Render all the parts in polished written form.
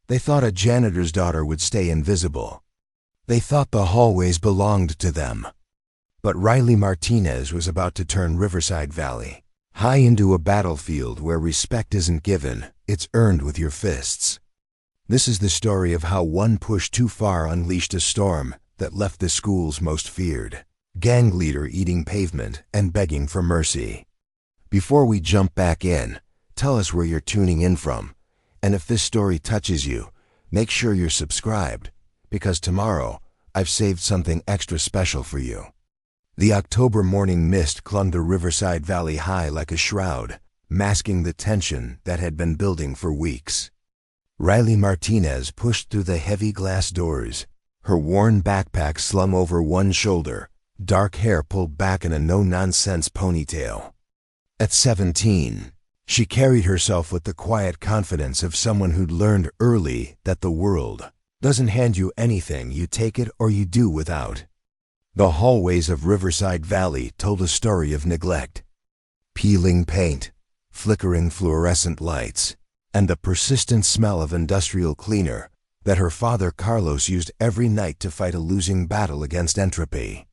They thought a janitor's daughter would stay invisible. They thought the hallways belonged to them. But Riley Martinez was about to turn Riverside Valley High into a battlefield where respect isn't given, it's earned with your fists. This is the story of how one push too far unleashed a storm that left the school's most feared gang leader eating pavement and begging for mercy. Before we jump back in, tell us where you're tuning in from, and if this story touches you, make sure you're subscribed, because tomorrow I've saved something extra special for you. The October morning mist clung to Riverside Valley High like a shroud, masking the tension that had been building for weeks. Riley Martinez pushed through the heavy glass doors, her worn backpack slung over one shoulder, dark hair pulled back in a no-nonsense ponytail. At 17, she carried herself with the quiet confidence of someone who'd learned early that the world doesn't hand you anything, you take it or you do without. The hallways of Riverside Valley told a story of neglect. Peeling paint, flickering fluorescent lights, and the persistent smell of industrial cleaner that her father Carlos used every night to fight a losing battle against entropy.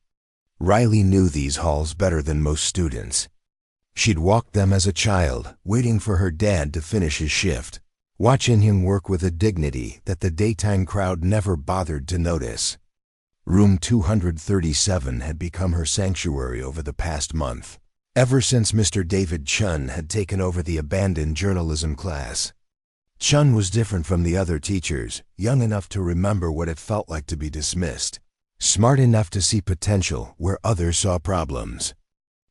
Riley knew these halls better than most students. She'd walked them as a child, waiting for her dad to finish his shift, watching him work with a dignity that the daytime crowd never bothered to notice. Room 237 had become her sanctuary over the past month, ever since Mr. David Chun had taken over the abandoned journalism class. Chun was different from the other teachers, young enough to remember what it felt like to be dismissed, smart enough to see potential where others saw problems.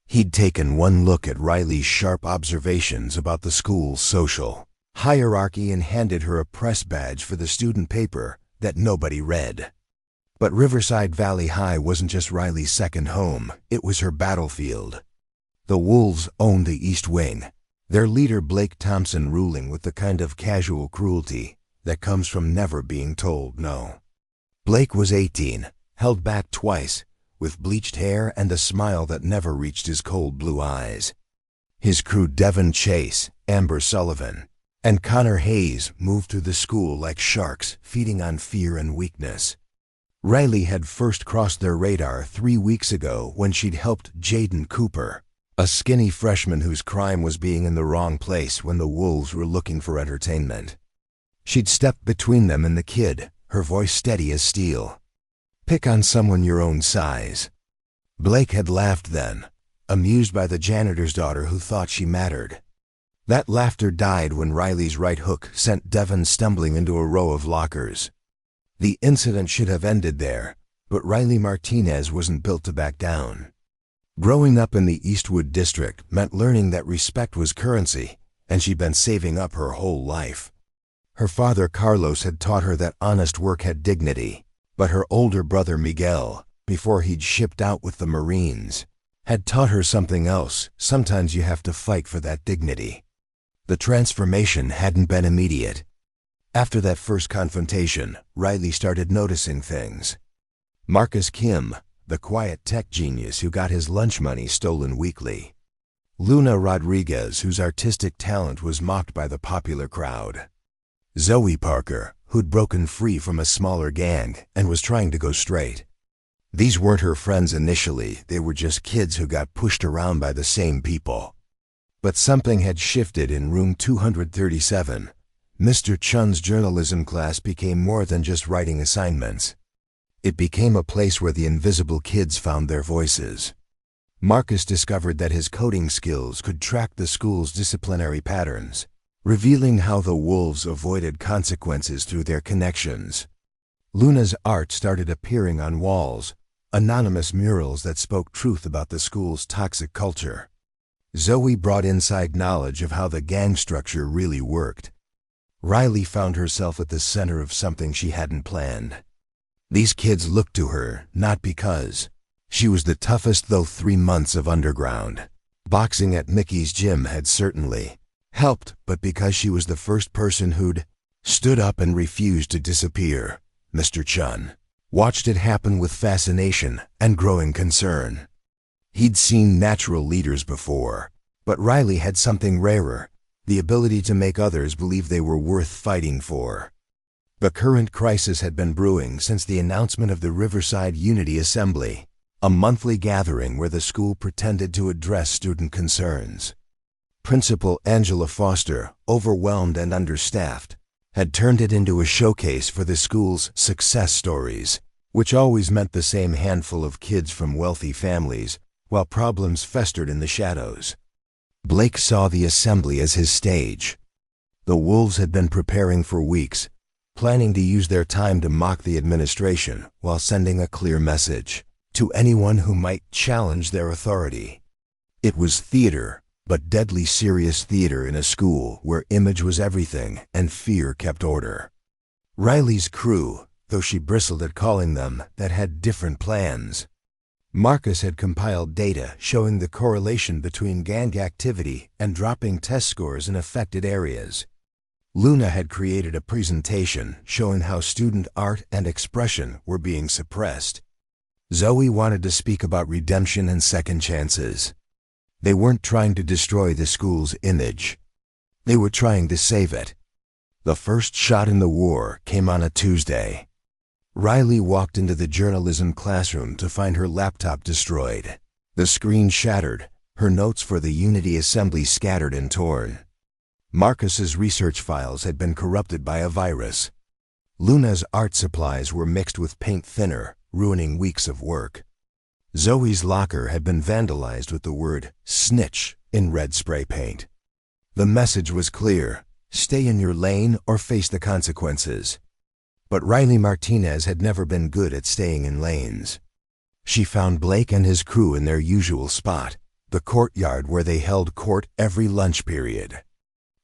He'd taken one look at Riley's sharp observations about the school's social hierarchy and handed her a press badge for the student paper that nobody read. But Riverside Valley High wasn't just Riley's second home, it was her battlefield. The Wolves owned the East Wing, their leader Blake Thompson ruling with the kind of casual cruelty that comes from never being told no. Blake was 18, held back twice, with bleached hair and a smile that never reached his cold blue eyes. His crew Devon Chase, Amber Sullivan, and Connor Hayes moved through the school like sharks feeding on fear and weakness. Riley had first crossed their radar 3 weeks ago when she'd helped Jaden Cooper, a skinny freshman whose crime was being in the wrong place when the Wolves were looking for entertainment. She'd stepped between them and the kid, her voice steady as steel. "Pick on someone your own size." Blake had laughed then, amused by the janitor's daughter who thought she mattered. That laughter died when Riley's right hook sent Devon stumbling into a row of lockers. The incident should have ended there, but Riley Martinez wasn't built to back down. Growing up in the Eastwood district meant learning that respect was currency, and she'd been saving up her whole life. Her father Carlos had taught her that honest work had dignity, but her older brother Miguel, before he'd shipped out with the Marines, had taught her something else. Sometimes you have to fight for that dignity. The transformation hadn't been immediate. After that first confrontation, Riley started noticing things. Marcus Kim, the quiet tech genius who got his lunch money stolen weekly. Luna Rodriguez, whose artistic talent was mocked by the popular crowd. Zoe Parker, who'd broken free from a smaller gang and was trying to go straight. These weren't her friends initially, they were just kids who got pushed around by the same people. But something had shifted in room 237. Mr. Chun's journalism class became more than just writing assignments. It became a place where the invisible kids found their voices. Marcus discovered that his coding skills could track the school's disciplinary patterns, revealing how the Wolves avoided consequences through their connections. Luna's art started appearing on walls, anonymous murals that spoke truth about the school's toxic culture. Zoe brought inside knowledge of how the gang structure really worked. Riley found herself at the center of something she hadn't planned. These kids looked to her, not because she was the toughest, though 3 months of underground boxing at Mickey's gym had certainly helped, but because she was the first person who'd stood up and refused to disappear. Mr. Chun watched it happen with fascination and growing concern. He'd seen natural leaders before, but Riley had something rarer, the ability to make others believe they were worth fighting for. The current crisis had been brewing since the announcement of the Riverside Unity Assembly, a monthly gathering where the school pretended to address student concerns. Principal Angela Foster, overwhelmed and understaffed, had turned it into a showcase for the school's success stories, which always meant the same handful of kids from wealthy families, while problems festered in the shadows. Blake saw the assembly as his stage. The wolves had been preparing for weeks, planning to use their time to mock the administration while sending a clear message to anyone who might challenge their authority. It was theater, but deadly serious theater in a school where image was everything and fear kept order. Riley's crew, though she bristled at calling them that, had different plans. Marcus had compiled data showing the correlation between gang activity and dropping test scores in affected areas. Luna had created a presentation showing how student art and expression were being suppressed. Zoe wanted to speak about redemption and second chances. They weren't trying to destroy the school's image. They were trying to save it. The first shot in the war came on a Tuesday. Riley walked into the journalism classroom to find her laptop destroyed. The screen shattered, her notes for the Unity Assembly scattered and torn. Marcus's research files had been corrupted by a virus. Luna's art supplies were mixed with paint thinner, ruining weeks of work. Zoe's locker had been vandalized with the word snitch in red spray paint. The message was clear: stay in your lane or face the consequences. But Riley Martinez had never been good at staying in lanes. She found Blake and his crew in their usual spot, the courtyard where they held court every lunch period.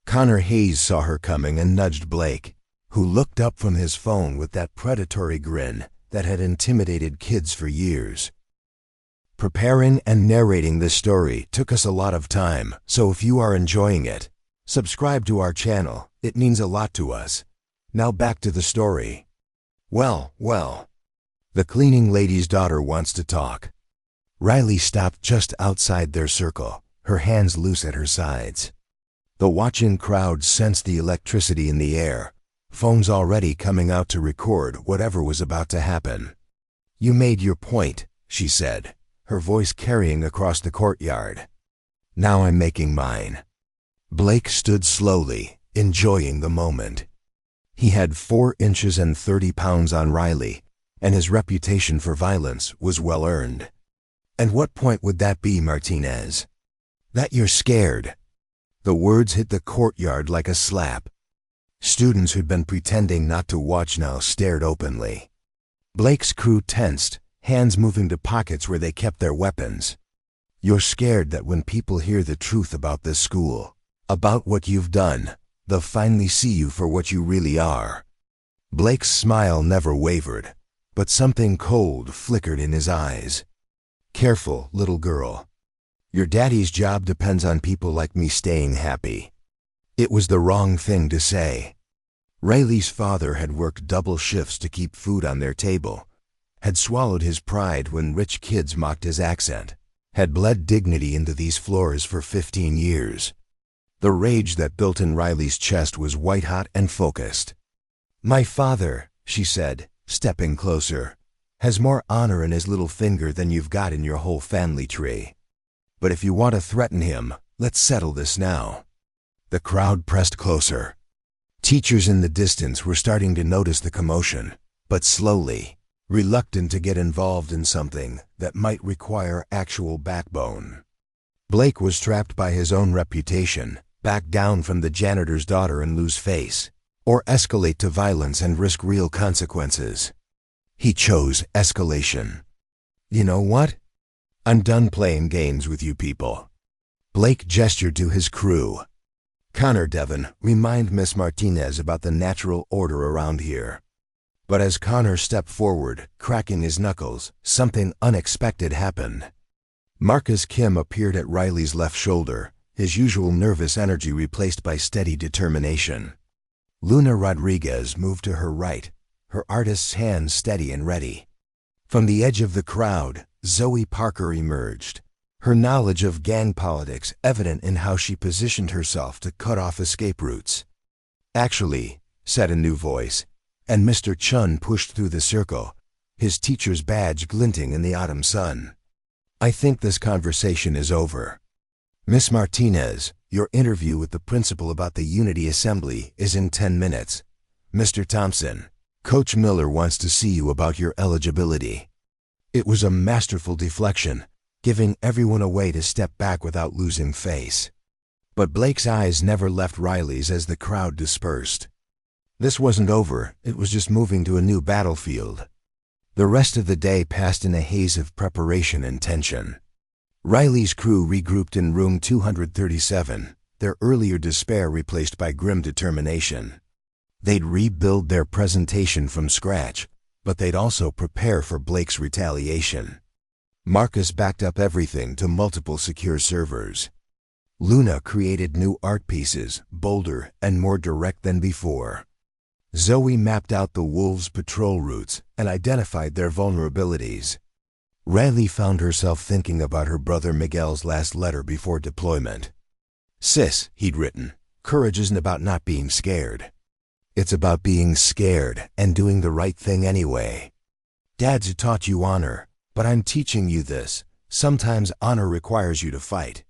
Connor Hayes saw her coming and nudged Blake, who looked up from his phone with that predatory grin that had intimidated kids for years. Preparing and narrating this story took us a lot of time, so if you are enjoying it, subscribe to our channel. It means a lot to us. Now back to the story. Well, the cleaning lady's daughter wants to talk. Riley stopped just outside their circle, her hands loose at her sides. The watching crowd sensed the electricity in the air, phones already coming out to record whatever was about to happen. You made your point, she said, her voice carrying across the courtyard. Now I'm making mine. Blake stood slowly, enjoying the moment. He had 4 inches and 30 pounds on Riley, and his reputation for violence was well earned. And what point would that be, Martinez? That you're scared. The words hit the courtyard like a slap. Students who'd been pretending not to watch now stared openly. Blake's crew tensed, hands moving to pockets where they kept their weapons. You're scared that when people hear the truth about this school, about what you've done, they'll finally see you for what you really are. Blake's smile never wavered, but something cold flickered in his eyes. Careful, little girl. Your daddy's job depends on people like me staying happy. It was the wrong thing to say. Riley's father had worked double shifts to keep food on their table, had swallowed his pride when rich kids mocked his accent, had bled dignity into these floors for 15 years. The rage that built in Riley's chest was white-hot and focused. My father, she said, stepping closer, has more honor in his little finger than you've got in your whole family tree. But if you want to threaten him, let's settle this now. The crowd pressed closer. Teachers in the distance were starting to notice the commotion, but slowly, reluctant to get involved in something that might require actual backbone. Blake was trapped by his own reputation, back down from the janitor's daughter and lose face, or escalate to violence and risk real consequences. He chose escalation. You know what? I'm done playing games with you people. Blake gestured to his crew. Connor, Devon, remind Miss Martinez about the natural order around here. But as Connor stepped forward, cracking his knuckles, something unexpected happened. Marcus Kim appeared at Riley's left shoulder, his usual nervous energy replaced by steady determination. Luna Rodriguez moved to her right, her artist's hands steady and ready. From the edge of the crowd, Zoe Parker emerged, her knowledge of gang politics evident in how she positioned herself to cut off escape routes. Actually, said a new voice, and Mr. Chun pushed through the circle, his teacher's badge glinting in the autumn sun. "I think this conversation is over. Miss Martinez, your interview with the principal about the Unity Assembly is in 10 minutes. Mr. Thompson, Coach Miller wants to see you about your eligibility." It was a masterful deflection, giving everyone a way to step back without losing face. But Blake's eyes never left Riley's as the crowd dispersed. This wasn't over, it was just moving to a new battlefield. The rest of the day passed in a haze of preparation and tension. Riley's crew regrouped in room 237, their earlier despair replaced by grim determination. They'd rebuild their presentation from scratch, but they'd also prepare for Blake's retaliation. Marcus backed up everything to multiple secure servers. Luna created new art pieces, bolder and more direct than before. Zoe mapped out the wolves' patrol routes and identified their vulnerabilities. Riley found herself thinking about her brother Miguel's last letter before deployment. "Sis," he'd written, "courage isn't about not being scared. It's about being scared and doing the right thing anyway. Dad's taught you honor, but I'm teaching you this. Sometimes honor requires you to fight."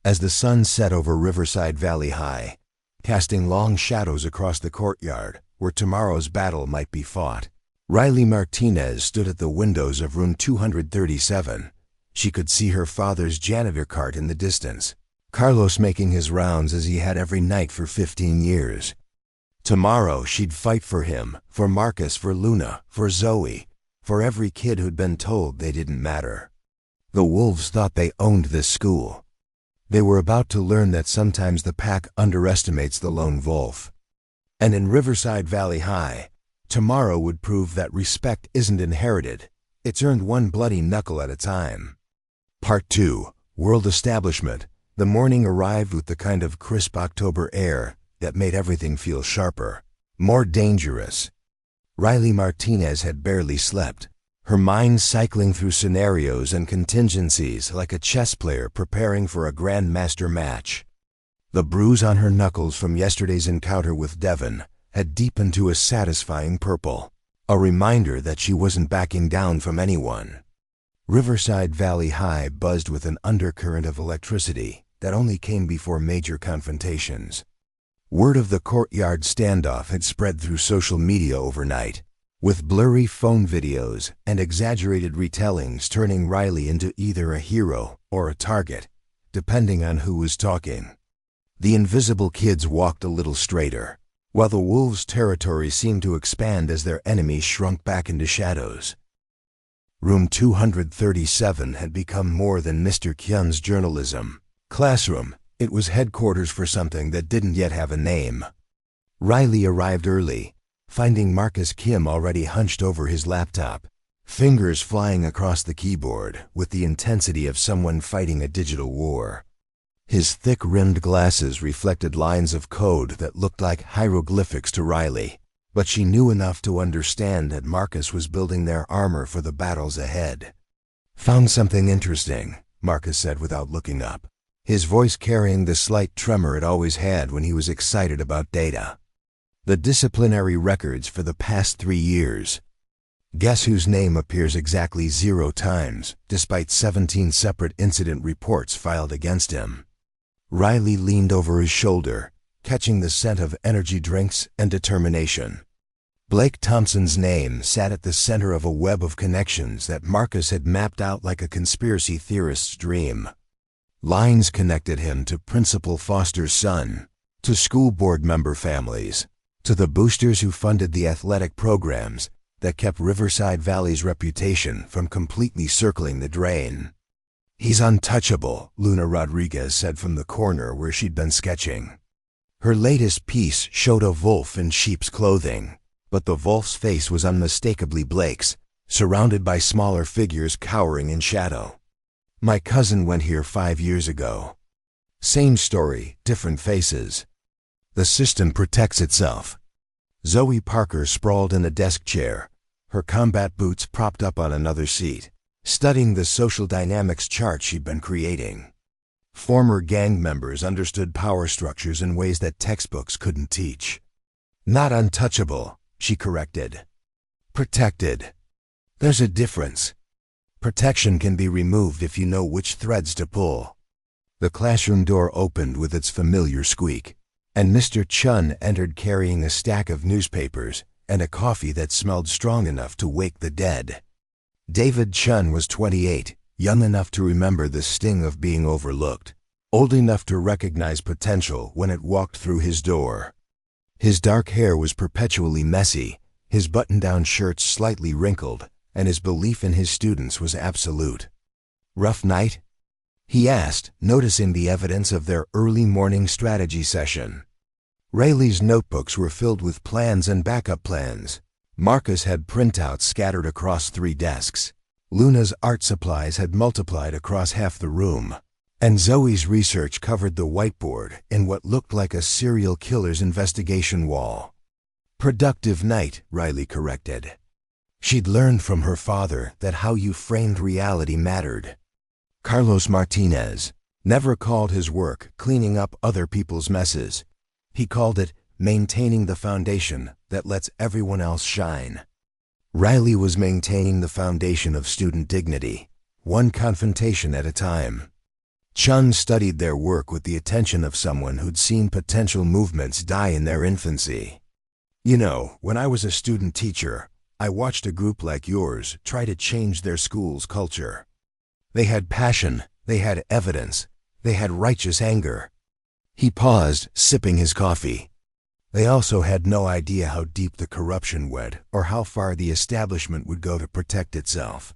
As the sun set over Riverside Valley High, casting long shadows across the courtyard where tomorrow's battle might be fought, Riley Martinez stood at the windows of room 237. She could see her father's janitor cart in the distance, Carlos making his rounds as he had every night for 15 years. Tomorrow she'd fight for him, for Marcus, for Luna, for Zoe, for every kid who'd been told they didn't matter. The wolves thought they owned this school. They were about to learn that sometimes the pack underestimates the lone wolf. And in Riverside Valley High, tomorrow would prove that respect isn't inherited, it's earned one bloody knuckle at a time. Part 2, World Establishment. The morning arrived with the kind of crisp October air that made everything feel sharper, more dangerous. Riley Martinez had barely slept, her mind cycling through scenarios and contingencies like a chess player preparing for a grandmaster match. The bruise on her knuckles from yesterday's encounter with Devon had deepened to a satisfying purple, a reminder that she wasn't backing down from anyone. Riverside Valley High buzzed with an undercurrent of electricity that only came before major confrontations. Word of the courtyard standoff had spread through social media overnight, with blurry phone videos and exaggerated retellings turning Riley into either a hero or a target, depending on who was talking. The invisible kids walked a little straighter, while the wolves' territory seemed to expand as their enemies shrunk back into shadows. Room 237 had become more than Mr. Kyun's journalism classroom. It was headquarters for something that didn't yet have a name. Riley arrived early, finding Marcus Kim already hunched over his laptop, fingers flying across the keyboard with the intensity of someone fighting a digital war. His thick-rimmed glasses reflected lines of code that looked like hieroglyphics to Riley, but she knew enough to understand that Marcus was building their armor for the battles ahead. "Found something interesting," Marcus said without looking up, his voice carrying the slight tremor it always had when he was excited about data. "The disciplinary records for the past 3 years. Guess whose name appears exactly 0 times, despite 17 separate incident reports filed against him?" Riley leaned over his shoulder, catching the scent of energy drinks and determination. Blake Thompson's name sat at the center of a web of connections that Marcus had mapped out like a conspiracy theorist's dream. Lines connected him to Principal Foster's son, to school board member families, to the boosters who funded the athletic programs that kept Riverside Valley's reputation from completely circling the drain. "He's untouchable," Luna Rodriguez said from the corner where she'd been sketching. Her latest piece showed a wolf in sheep's clothing, but the wolf's face was unmistakably Blake's, surrounded by smaller figures cowering in shadow. "My cousin went here 5 years ago. Same story, different faces. The system protects itself." Zoe Parker sprawled in a desk chair, her combat boots propped up on another seat, studying the social dynamics chart she'd been creating. Former gang members understood power structures in ways that textbooks couldn't teach. "Not untouchable, she corrected. Protected. There's a difference. Protection can be removed if you know which threads to pull. The classroom door opened with its familiar squeak, and Mr. Chun entered carrying a stack of newspapers and a coffee that smelled strong enough to wake the dead. David Chun was 28, young enough to remember the sting of being overlooked, old enough to recognize potential when it walked through his door. His dark hair was perpetually messy, his button-down shirts slightly wrinkled, and his belief in his students was absolute. "Rough night?" he asked, noticing the evidence of their early morning strategy session. Riley's notebooks were filled with plans and backup plans. Marcus had printouts scattered across 3 desks. Luna's art supplies had multiplied across half the room, and Zoe's research covered the whiteboard in what looked like a serial killer's investigation wall. "Productive night," Riley corrected. She'd learned from her father that how you framed reality mattered. Carlos Martinez never called his work cleaning up other people's messes. He called it maintaining the foundation that lets everyone else shine. Riley was maintaining the foundation of student dignity, one confrontation at a time. Chun studied their work with the attention of someone who'd seen potential movements die in their infancy. "You know, when I was a student teacher, I watched a group like yours try to change their school's culture. They had passion, they had evidence, they had righteous anger." He paused, sipping his coffee. They also had no idea how deep the corruption went or how far the establishment would go to protect itself.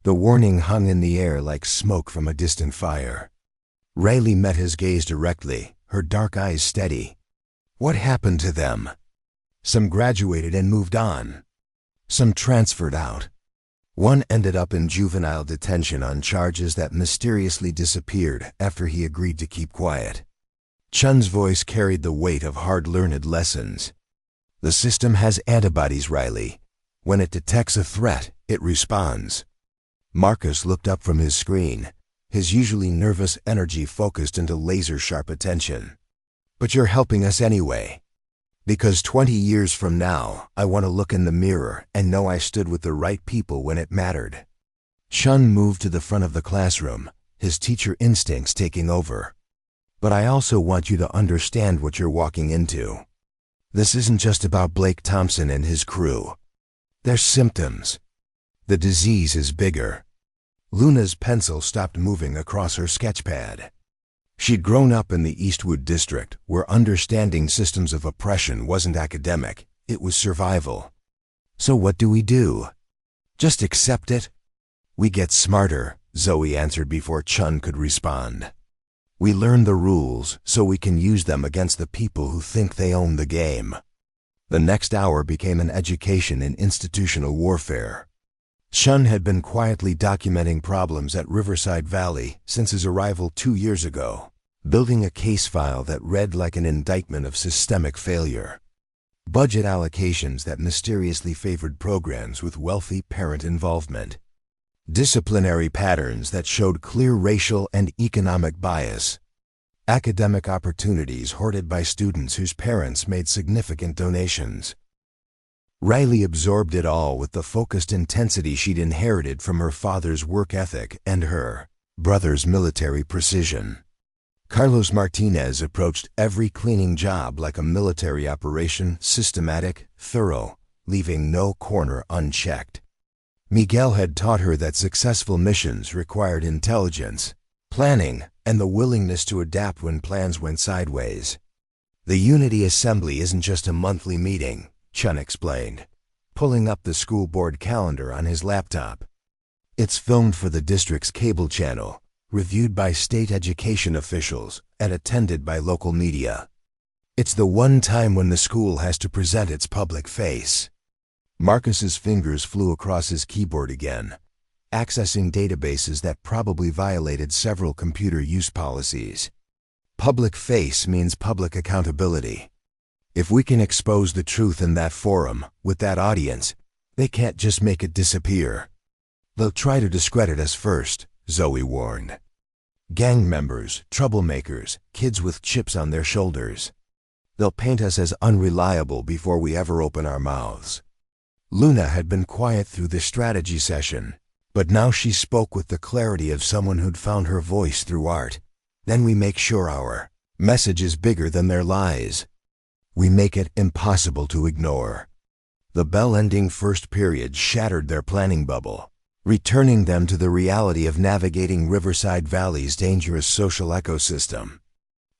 The warning hung in the air like smoke from a distant fire. Riley met his gaze directly, her dark eyes steady. "What happened to them?" "Some graduated and moved on. Some transferred out. One ended up in juvenile detention on charges that mysteriously disappeared after he agreed to keep quiet." Chun's voice carried the weight of hard-learned lessons. "The system has antibodies, Riley. When it detects a threat, it responds." Marcus looked up from his screen, his usually nervous energy focused into laser-sharp attention. "But you're helping us anyway. Because 20 years from now, I want to look in the mirror and know I stood with the right people when it mattered." Chun moved to the front of the classroom, his teacher instincts taking over. "But I also want you to understand what you're walking into. This isn't just about Blake Thompson and his crew. They're symptoms. The disease is bigger." Luna's pencil stopped moving across her sketchpad. She'd grown up in the Eastwood district, where understanding systems of oppression wasn't academic, it was survival. "So what do we do? Just accept it?" "We get smarter," Zoe answered before Chun could respond. "We learn the rules so we can use them against the people who think they own the game." The next hour became an education in institutional warfare. Chun had been quietly documenting problems at Riverside Valley since his arrival 2 years ago, building a case file that read like an indictment of systemic failure. Budget allocations that mysteriously favored programs with wealthy parent involvement. Disciplinary patterns that showed clear racial and economic bias. Academic opportunities hoarded by students whose parents made significant donations. Riley absorbed it all with the focused intensity she'd inherited from her father's work ethic and her brother's military precision. Carlos Martinez approached every cleaning job like a military operation, systematic, thorough, leaving no corner unchecked. Miguel had taught her that successful missions required intelligence, planning, and the willingness to adapt when plans went sideways. "The Unity Assembly isn't just a monthly meeting," Chun explained, pulling up the school board calendar on his laptop. "It's filmed for the district's cable channel, reviewed by state education officials, and attended by local media. It's the one time when the school has to present its public face." Marcus's fingers flew across his keyboard again, accessing databases that probably violated several computer use policies. Public face means public accountability. If we can expose the truth in that forum, with that audience, they can't just make it disappear. "They'll try to discredit us first," Zoe warned. "Gang members, troublemakers, kids with chips on their shoulders. They'll paint us as unreliable before we ever open our mouths. Luna had been quiet through the strategy session, but now she spoke with the clarity of someone who'd found her voice through art. Then we make sure our message is bigger than their lies. We make it impossible to ignore. The bell-ending first period shattered their planning bubble, returning them to the reality of navigating Riverside Valley's dangerous social ecosystem.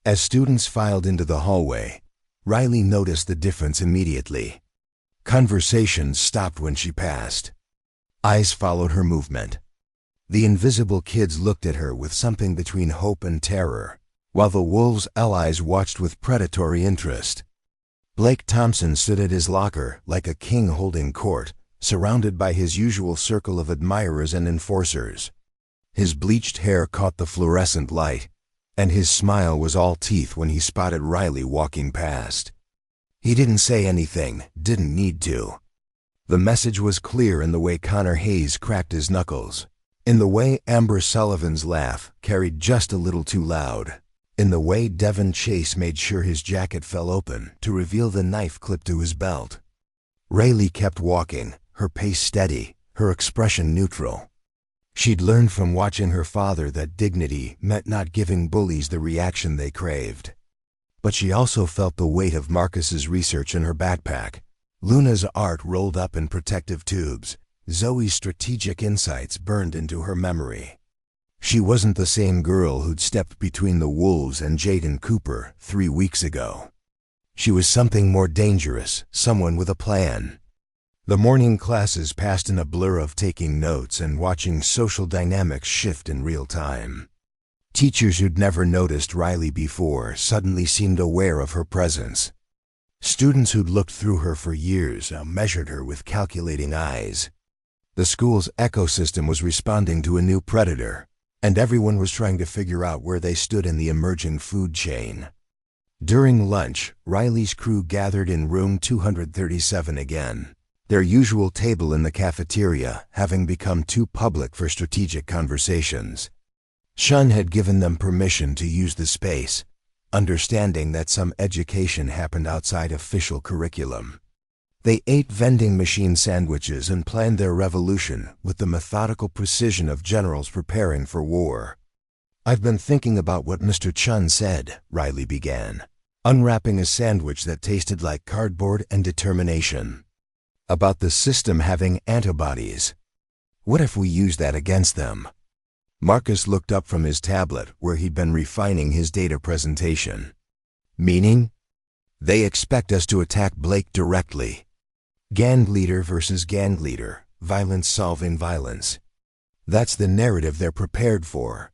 As students filed into the hallway, Riley noticed the difference immediately. Conversations stopped when she passed. Eyes followed her movement. The invisible kids looked at her with something between hope and terror, while the wolves' allies watched with predatory interest. Blake Thompson stood at his locker like a king holding court, surrounded by his usual circle of admirers and enforcers. His bleached hair caught the fluorescent light, and his smile was all teeth when he spotted Riley walking past. He didn't say anything, didn't need to. The message was clear in the way Connor Hayes cracked his knuckles, in the way Amber Sullivan's laugh carried just a little too loud, in the way Devon Chase made sure his jacket fell open to reveal the knife clipped to his belt. Riley kept walking, her pace steady, her expression neutral. She'd learned from watching her father that dignity meant not giving bullies the reaction they craved. But she also felt the weight of Marcus's research in her backpack. Luna's art rolled up in protective tubes. Zoe's strategic insights burned into her memory. She wasn't the same girl who'd stepped between the wolves and Jaden Cooper 3 weeks ago. She was something more dangerous, someone with a plan. The morning classes passed in a blur of taking notes and watching social dynamics shift in real time. Teachers who'd never noticed Riley before suddenly seemed aware of her presence. Students who'd looked through her for years now measured her with calculating eyes. The school's ecosystem was responding to a new predator, and everyone was trying to figure out where they stood in the emerging food chain. During lunch, Riley's crew gathered in room 237 again, their usual table in the cafeteria having become too public for strategic conversations. Shun had given them permission to use the space, understanding that some education happened outside official curriculum. They ate vending machine sandwiches and planned their revolution with the methodical precision of generals preparing for war. "I've been thinking about what Mr. Chun said," Riley began, unwrapping a sandwich that tasted like cardboard and determination. "About the system having antibodies. What if we use that against them?" Marcus looked up from his tablet where he'd been refining his data presentation. "Meaning? They expect us to attack Blake directly. Gang leader versus gang leader, violence solving violence. That's the narrative they're prepared for."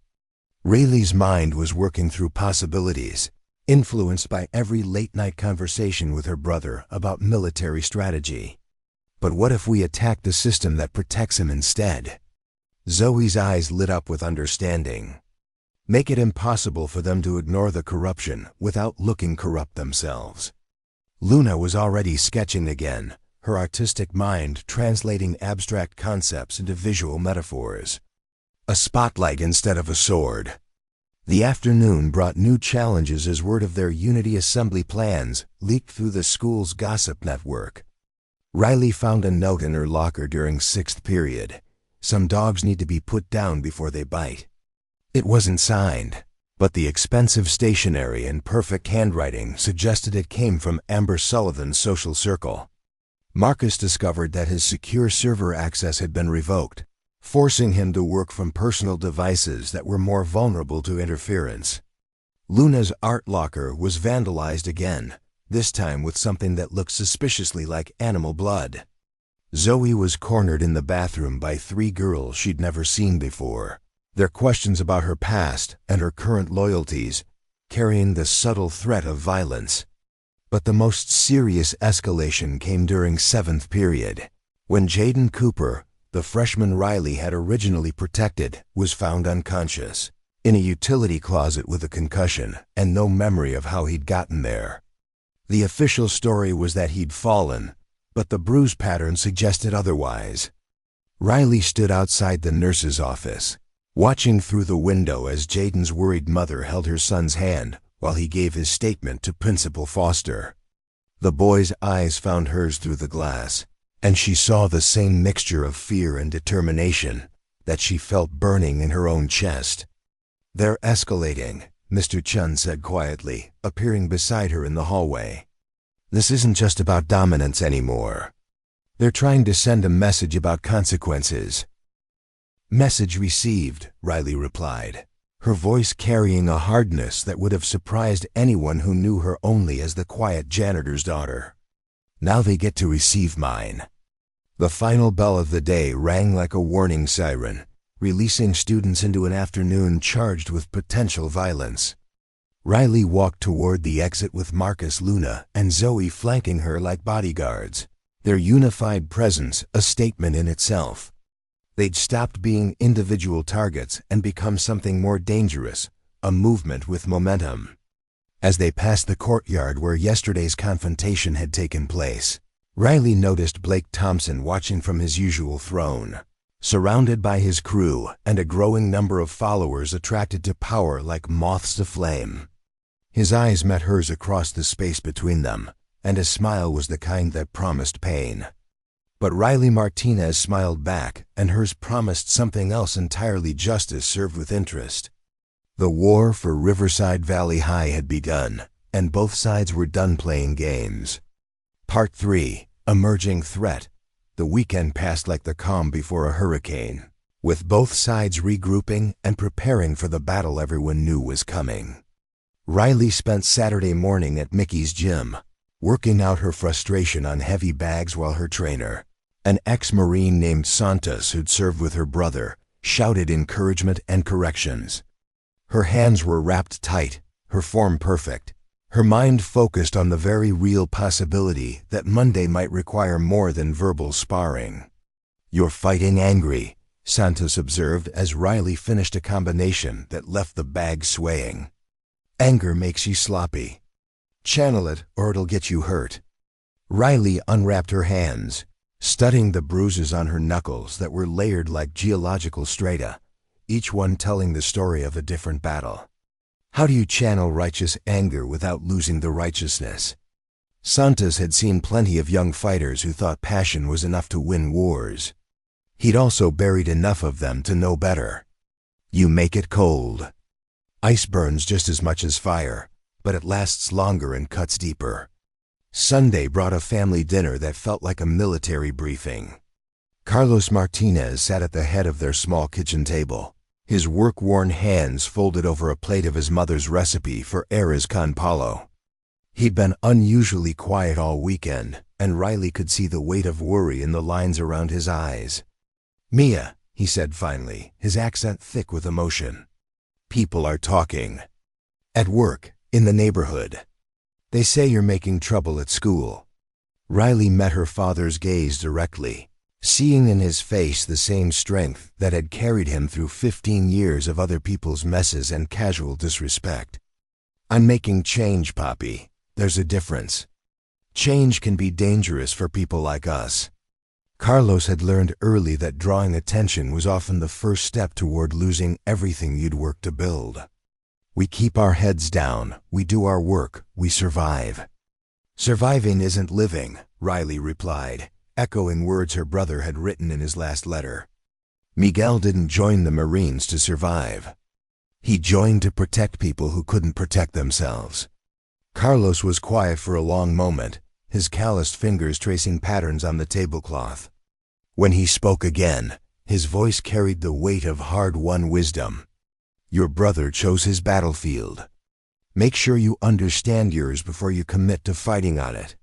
Rayleigh's mind was working through possibilities, influenced by every late-night conversation with her brother about military strategy. But what if we attack the system that protects him instead? Zoe's eyes lit up with understanding. Make it impossible for them to ignore the corruption without looking corrupt themselves. Luna was already sketching again, her artistic mind translating abstract concepts into visual metaphors. A spotlight instead of a sword. The afternoon brought new challenges as word of their unity assembly plans leaked through the school's gossip network. Riley found a note in her locker during 6th period. "Some dogs need to be put down before they bite." It wasn't signed, but the expensive stationery and perfect handwriting suggested it came from Amber Sullivan's social circle. Marcus discovered that his secure server access had been revoked, forcing him to work from personal devices that were more vulnerable to interference. Luna's art locker was vandalized again, this time with something that looked suspiciously like animal blood. Zoe was cornered in the bathroom by 3 girls she'd never seen before, their questions about her past and her current loyalties carrying the subtle threat of violence. But the most serious escalation came during 7th period, when Jaden Cooper, the freshman Riley had originally protected, was found unconscious, in a utility closet with a concussion and no memory of how he'd gotten there. The official story was that he'd fallen, but the bruise pattern suggested otherwise. Riley stood outside the nurse's office, watching through the window as Jaden's worried mother held her son's hand while he gave his statement to Principal Foster. The boy's eyes found hers through the glass, and she saw the same mixture of fear and determination that she felt burning in her own chest. "They're escalating," Mr. Chun said quietly, appearing beside her in the hallway. "This isn't just about dominance anymore. They're trying to send a message about consequences." "Message received," Riley replied, her voice carrying a hardness that would have surprised anyone who knew her only as the quiet janitor's daughter. "Now they get to receive mine." The final bell of the day rang like a warning siren, releasing students into an afternoon charged with potential violence. Riley walked toward the exit with Marcus, Luna, and Zoe flanking her like bodyguards, their unified presence a statement in itself. They'd stopped being individual targets and become something more dangerous, a movement with momentum. As they passed the courtyard where yesterday's confrontation had taken place, Riley noticed Blake Thompson watching from his usual throne, surrounded by his crew and a growing number of followers attracted to power like moths to flame. His eyes met hers across the space between them, and his smile was the kind that promised pain. But Riley Martinez smiled back, and hers promised something else entirely: justice served with interest. The war for Riverside Valley High had begun, and both sides were done playing games. Part 3, Emerging Threat. The weekend passed like the calm before a hurricane, with both sides regrouping and preparing for the battle everyone knew was coming. Riley spent Saturday morning at Mickey's gym, working out her frustration on heavy bags while her trainer, an ex-Marine named Santos who'd served with her brother, shouted encouragement and corrections. Her hands were wrapped tight, her form perfect, her mind focused on the very real possibility that Monday might require more than verbal sparring. "You're fighting angry," Santos observed as Riley finished a combination that left the bag swaying. "Anger makes you sloppy. Channel it or it'll get you hurt." Riley unwrapped her hands, studying the bruises on her knuckles that were layered like geological strata, each one telling the story of a different battle. How do you channel righteous anger without losing the righteousness? Santos had seen plenty of young fighters who thought passion was enough to win wars. He'd also buried enough of them to know better. You make it cold. Ice burns just as much as fire, but it lasts longer and cuts deeper. Sunday brought a family dinner that felt like a military briefing. Carlos Martinez sat at the head of their small kitchen table, his work-worn hands folded over a plate of his mother's recipe for arroz con palo. He'd been unusually quiet all weekend, and Riley could see the weight of worry in the lines around his eyes. "Mia," he said finally, his accent thick with emotion. "People are talking. At work, in the neighborhood. They say you're making trouble at school." Riley met her father's gaze directly, seeing in his face the same strength that had carried him through 15 years of other people's messes and casual disrespect. "I'm making change, Poppy. There's a difference. Change can be dangerous for people like us." Carlos had learned early that drawing attention was often the first step toward losing everything you'd worked to build. "We keep our heads down, we do our work, we survive." "Surviving isn't living," Riley replied, echoing words her brother had written in his last letter. Miguel didn't join the Marines to survive. He joined to protect people who couldn't protect themselves. Carlos was quiet for a long moment, his calloused fingers tracing patterns on the tablecloth. When he spoke again, his voice carried the weight of hard-won wisdom. "Your brother chose his battlefield. Make sure you understand yours before you commit to fighting on it."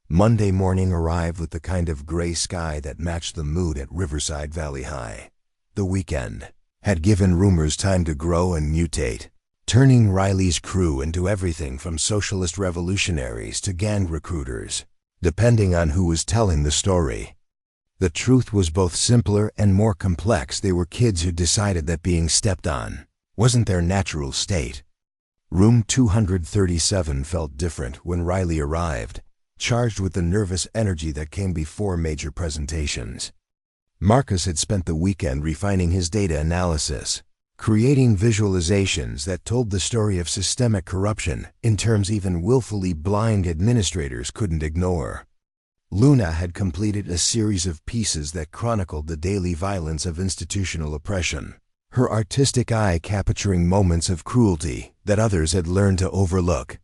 Monday morning arrived with the kind of gray sky that matched the mood at Riverside Valley High. The weekend had given rumors time to grow and mutate, turning Riley's crew into everything from socialist revolutionaries to gang recruiters, depending on who was telling the story. The truth was both simpler and more complex. They were kids who decided that being stepped on wasn't their natural state. Room 237 felt different when Riley arrived, charged with the nervous energy that came before major presentations. Marcus had spent the weekend refining his data analysis, creating visualizations that told the story of systemic corruption in terms even willfully blind administrators couldn't ignore. Luna had completed a series of pieces that chronicled the daily violence of institutional oppression, her artistic eye capturing moments of cruelty that others had learned to overlook.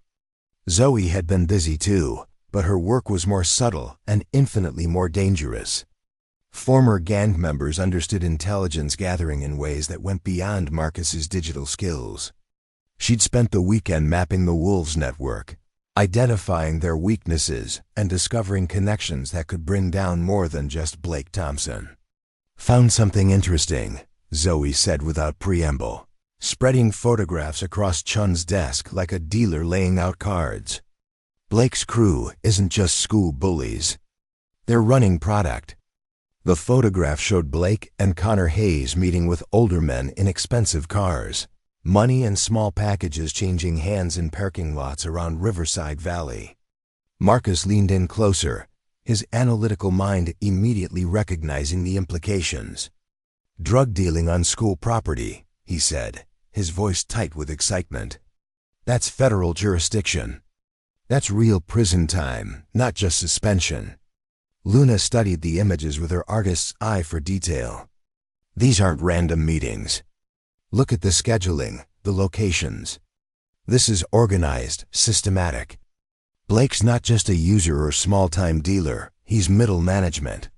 Zoe had been busy too, but her work was more subtle and infinitely more dangerous. Former gang members understood intelligence gathering in ways that went beyond Marcus's digital skills. She'd spent the weekend mapping the Wolves network, identifying their weaknesses and discovering connections that could bring down more than just Blake Thompson. "Found something interesting," Zoe said without preamble, spreading photographs across Chun's desk like a dealer laying out cards. "Blake's crew isn't just school bullies. They're running product." The photograph showed Blake and Connor Hayes meeting with older men in expensive cars, money and small packages changing hands in parking lots around Riverside Valley. Marcus leaned in closer, his analytical mind immediately recognizing the implications. "Drug dealing on school property," he said, his voice tight with excitement. "That's federal jurisdiction. That's real prison time, not just suspension." Luna studied the images with her artist's eye for detail. "These aren't random meetings. Look at the scheduling, the locations. This is organized, systematic. Blake's not just a user or small-time dealer, he's middle management."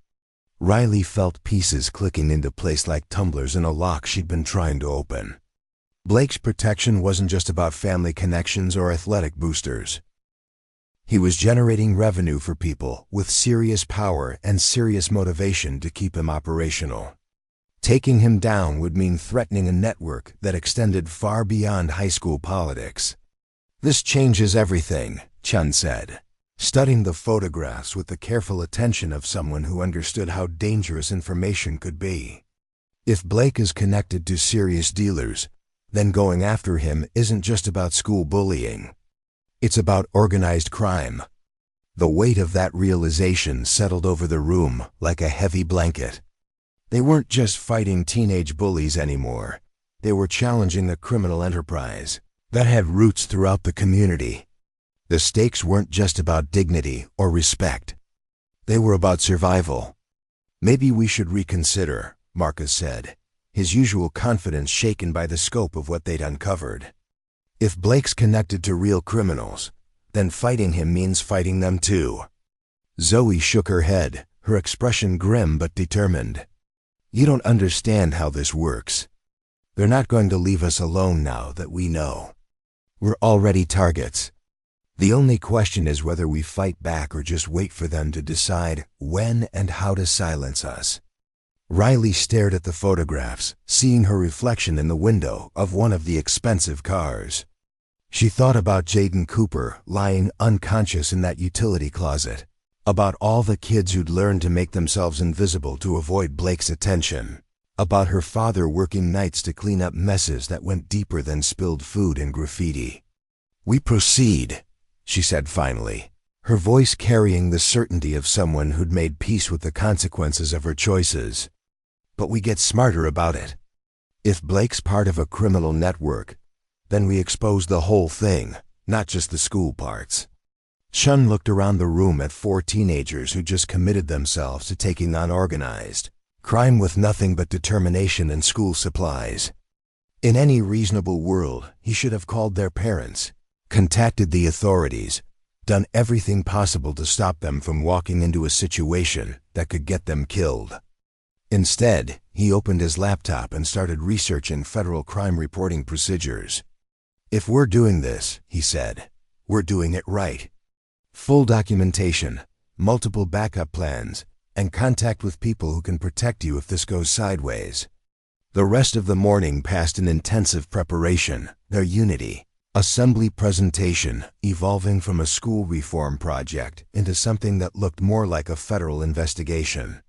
Riley felt pieces clicking into place like tumblers in a lock she'd been trying to open. Blake's protection wasn't just about family connections or athletic boosters. He was generating revenue for people with serious power and serious motivation to keep him operational. Taking him down would mean threatening a network that extended far beyond high school politics. "This changes everything," Chun said, studying the photographs with the careful attention of someone who understood how dangerous information could be. "If Blake is connected to serious dealers, then going after him isn't just about school bullying. It's about organized crime." The weight of that realization settled over the room like a heavy blanket. They weren't just fighting teenage bullies anymore. They were challenging a criminal enterprise that had roots throughout the community. The stakes weren't just about dignity or respect. They were about survival. "Maybe we should reconsider," Marcus said, his usual confidence shaken by the scope of what they'd uncovered. "If Blake's connected to real criminals, then fighting him means fighting them too." Zoe shook her head, her expression grim but determined. "You don't understand how this works. They're not going to leave us alone now that we know. We're already targets. The only question is whether we fight back or just wait for them to decide when and how to silence us." Riley stared at the photographs, seeing her reflection in the window of one of the expensive cars. She thought about Jaden Cooper lying unconscious in that utility closet, about all the kids who'd learned to make themselves invisible to avoid Blake's attention, about her father working nights to clean up messes that went deeper than spilled food and graffiti. "We proceed," she said finally, her voice carrying the certainty of someone who'd made peace with the consequences of her choices. "But we get smarter about it. If Blake's part of a criminal network, then we expose the whole thing, not just the school parts." Chun looked around the room at 4 teenagers who just committed themselves to taking on organized crime with nothing but determination and school supplies. In any reasonable world, he should have called their parents, contacted the authorities, done everything possible to stop them from walking into a situation that could get them killed. Instead, he opened his laptop and started researching federal crime reporting procedures. "If we're doing this," he said, "we're doing it right. Full documentation, multiple backup plans, and contact with people who can protect you if this goes sideways." The rest of the morning passed in intensive preparation, their unity, assembly presentation evolving from a school reform project into something that looked more like a federal investigation.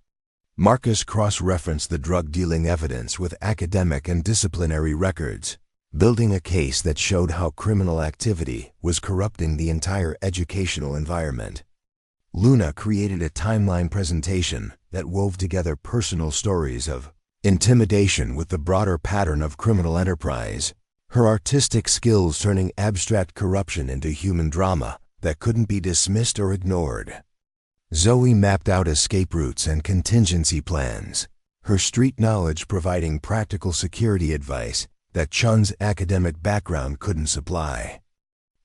Marcus cross-referenced the drug-dealing evidence with academic and disciplinary records, building a case that showed how criminal activity was corrupting the entire educational environment. Luna created a timeline presentation that wove together personal stories of intimidation with the broader pattern of criminal enterprise, her artistic skills turning abstract corruption into human drama that couldn't be dismissed or ignored. Zoe mapped out escape routes and contingency plans, her street knowledge providing practical security advice that Chun's academic background couldn't supply.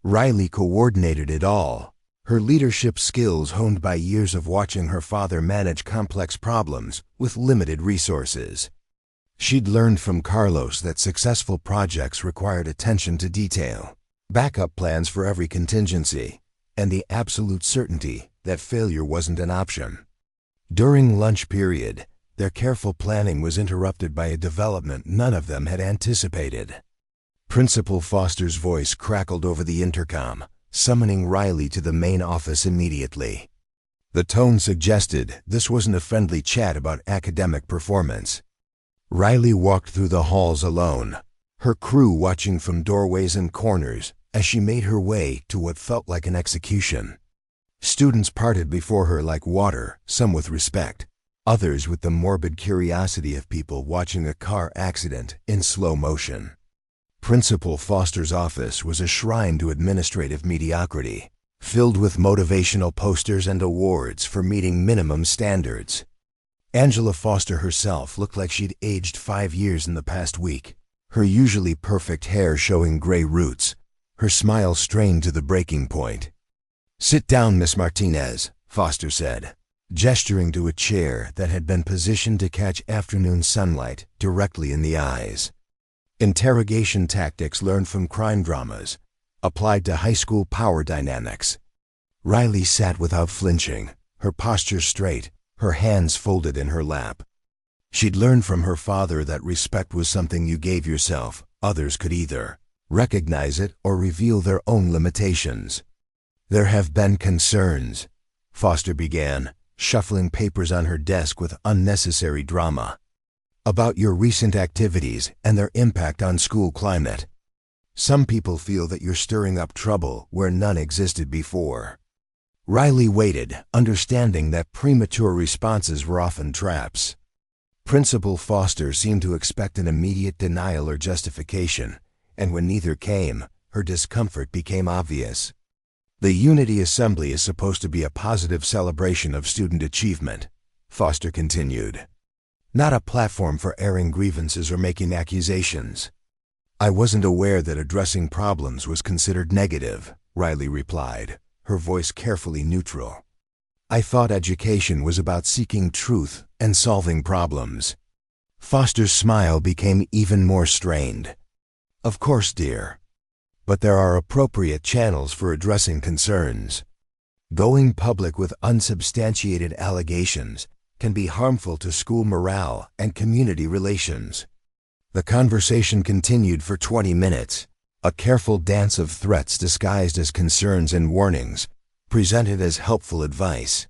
Riley coordinated it all, her leadership skills honed by years of watching her father manage complex problems with limited resources. She'd learned from Carlos that successful projects required attention to detail, backup plans for every contingency, and the absolute certainty that failure wasn't an option. During lunch period, their careful planning was interrupted by a development none of them had anticipated. Principal Foster's voice crackled over the intercom, summoning Riley to the main office immediately. The tone suggested this wasn't a friendly chat about academic performance. Riley walked through the halls alone, her crew watching from doorways and corners as she made her way to what felt like an execution. Students parted before her like water, some with respect, others with the morbid curiosity of people watching a car accident in slow motion. Principal Foster's office was a shrine to administrative mediocrity, filled with motivational posters and awards for meeting minimum standards. Angela Foster herself looked like she'd aged 5 years in the past week, her usually perfect hair showing gray roots, her smile strained to the breaking point. "Sit down, Miss Martinez," Foster said, gesturing to a chair that had been positioned to catch afternoon sunlight directly in the eyes. Interrogation tactics learned from crime dramas, applied to high school power dynamics. Riley sat without flinching, her posture straight, her hands folded in her lap. She'd learned from her father that respect was something you gave yourself. Others could either recognize it or reveal their own limitations. "There have been concerns," Foster began, shuffling papers on her desk with unnecessary drama, "about your recent activities and their impact on school climate. Some people feel that you're stirring up trouble where none existed before." Riley waited, understanding that premature responses were often traps. Principal Foster seemed to expect an immediate denial or justification, and when neither came, her discomfort became obvious. "The Unity Assembly is supposed to be a positive celebration of student achievement," Foster continued, "not a platform for airing grievances or making accusations." "I wasn't aware that addressing problems was considered negative," Riley replied, her voice carefully neutral. "I thought education was about seeking truth and solving problems." Foster's smile became even more strained. "Of course, dear. But there are appropriate channels for addressing concerns. Going public with unsubstantiated allegations can be harmful to school morale and community relations." The conversation continued for 20 minutes, a careful dance of threats disguised as concerns and warnings, presented as helpful advice.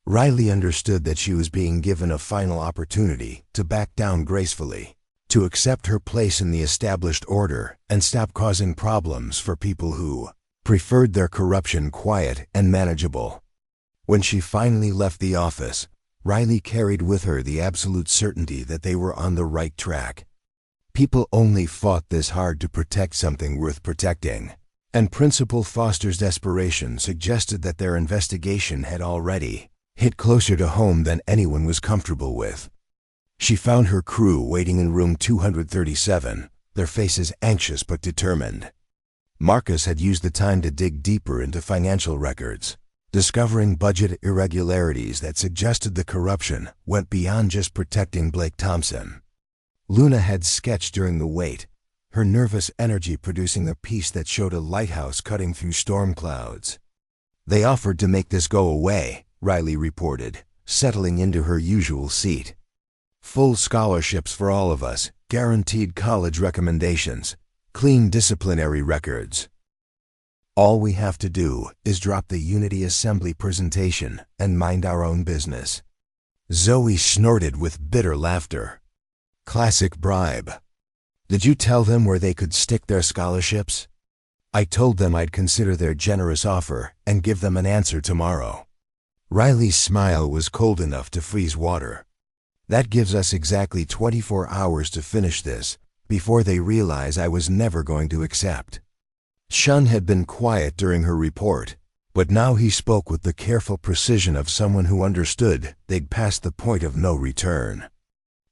Riley understood that she was being given a final opportunity to back down gracefully, to accept her place in the established order and stop causing problems for people who preferred their corruption quiet and manageable. When she finally left the office, Riley carried with her the absolute certainty that they were on the right track. People only fought this hard to protect something worth protecting, and Principal Foster's desperation suggested that their investigation had already hit closer to home than anyone was comfortable with. She found her crew waiting in room 237, their faces anxious but determined. Marcus had used the time to dig deeper into financial records, discovering budget irregularities that suggested the corruption went beyond just protecting Blake Thompson. Luna had sketched during the wait, her nervous energy producing a piece that showed a lighthouse cutting through storm clouds. "They offered to make this go away," Riley reported, settling into her usual seat. "Full scholarships for all of us, guaranteed college recommendations, clean disciplinary records. All we have to do is drop the Unity Assembly presentation and mind our own business." Zoe snorted with bitter laughter. "Classic bribe. Did you tell them where they could stick their scholarships?" "I told them I'd consider their generous offer and give them an answer tomorrow." Riley's smile was cold enough to freeze water. That gives us exactly 24 hours to finish this, before they realize I was never going to accept. Shun had been quiet during her report, but now he spoke with the careful precision of someone who understood they'd passed the point of no return.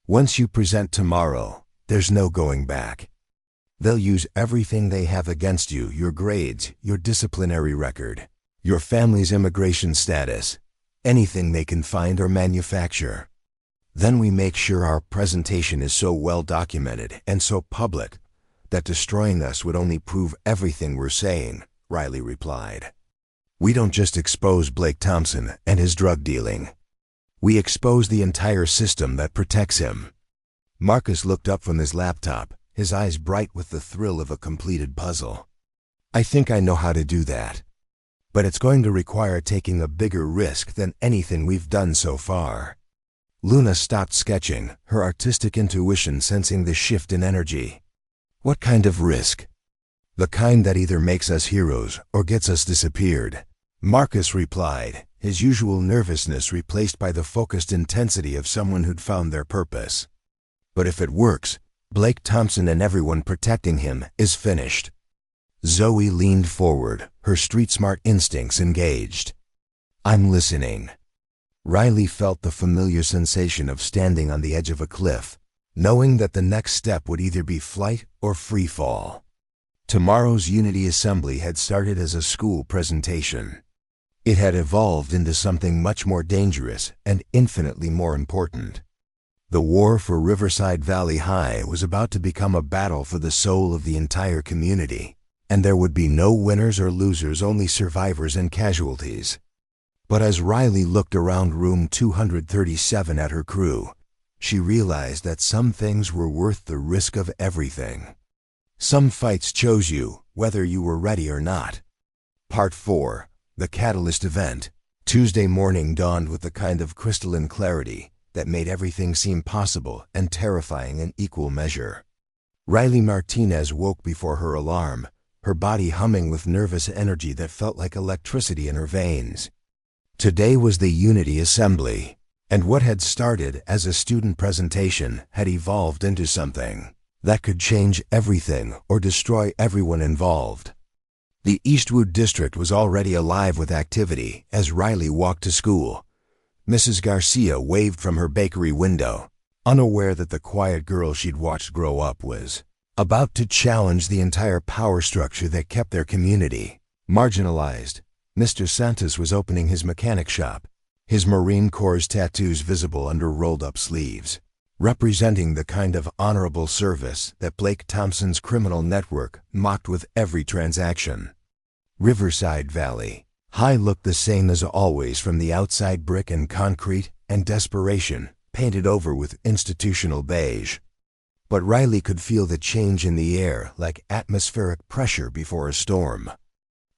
Once you present tomorrow, there's no going back. They'll use everything they have against you, your grades, your disciplinary record, your family's immigration status, anything they can find or manufacture. Then we make sure our presentation is so well documented and so public that destroying us would only prove everything we're saying, Riley replied. We don't just expose Blake Thompson and his drug dealing. We expose the entire system that protects him. Marcus looked up from his laptop, his eyes bright with the thrill of a completed puzzle. I think I know how to do that. But it's going to require taking a bigger risk than anything we've done so far. Luna stopped sketching, her artistic intuition sensing the shift in energy. What kind of risk? The kind that either makes us heroes or gets us disappeared, Marcus replied, his usual nervousness replaced by the focused intensity of someone who'd found their purpose. But if it works, Blake Thompson and everyone protecting him is finished. Zoe leaned forward, her street-smart instincts engaged. I'm listening. Riley felt the familiar sensation of standing on the edge of a cliff, knowing that the next step would either be flight or free fall. Tomorrow's Unity Assembly had started as a school presentation. It had evolved into something much more dangerous and infinitely more important. The war for Riverside Valley High was about to become a battle for the soul of the entire community, and there would be no winners or losers, only survivors and casualties. But as Riley looked around room 237 at her crew, she realized that some things were worth the risk of everything. Some fights chose you, whether you were ready or not. Part 4, the Catalyst Event. Tuesday morning dawned with the kind of crystalline clarity that made everything seem possible and terrifying in equal measure. Riley Martinez woke before her alarm, her body humming with nervous energy that felt like electricity in her veins. Today was the Unity Assembly, and what had started as a student presentation had evolved into something that could change everything or destroy everyone involved. The Eastwood district was already alive with activity as Riley walked to school. Mrs. Garcia waved from her bakery window, unaware that the quiet girl she'd watched grow up was about to challenge the entire power structure that kept their community marginalized. Mr. Santos was opening his mechanic shop, his Marine Corps tattoos visible under rolled-up sleeves, representing the kind of honorable service that Blake Thompson's criminal network mocked with every transaction. Riverside Valley High looked the same as always from the outside, brick and concrete and desperation painted over with institutional beige. But Riley could feel the change in the air like atmospheric pressure before a storm.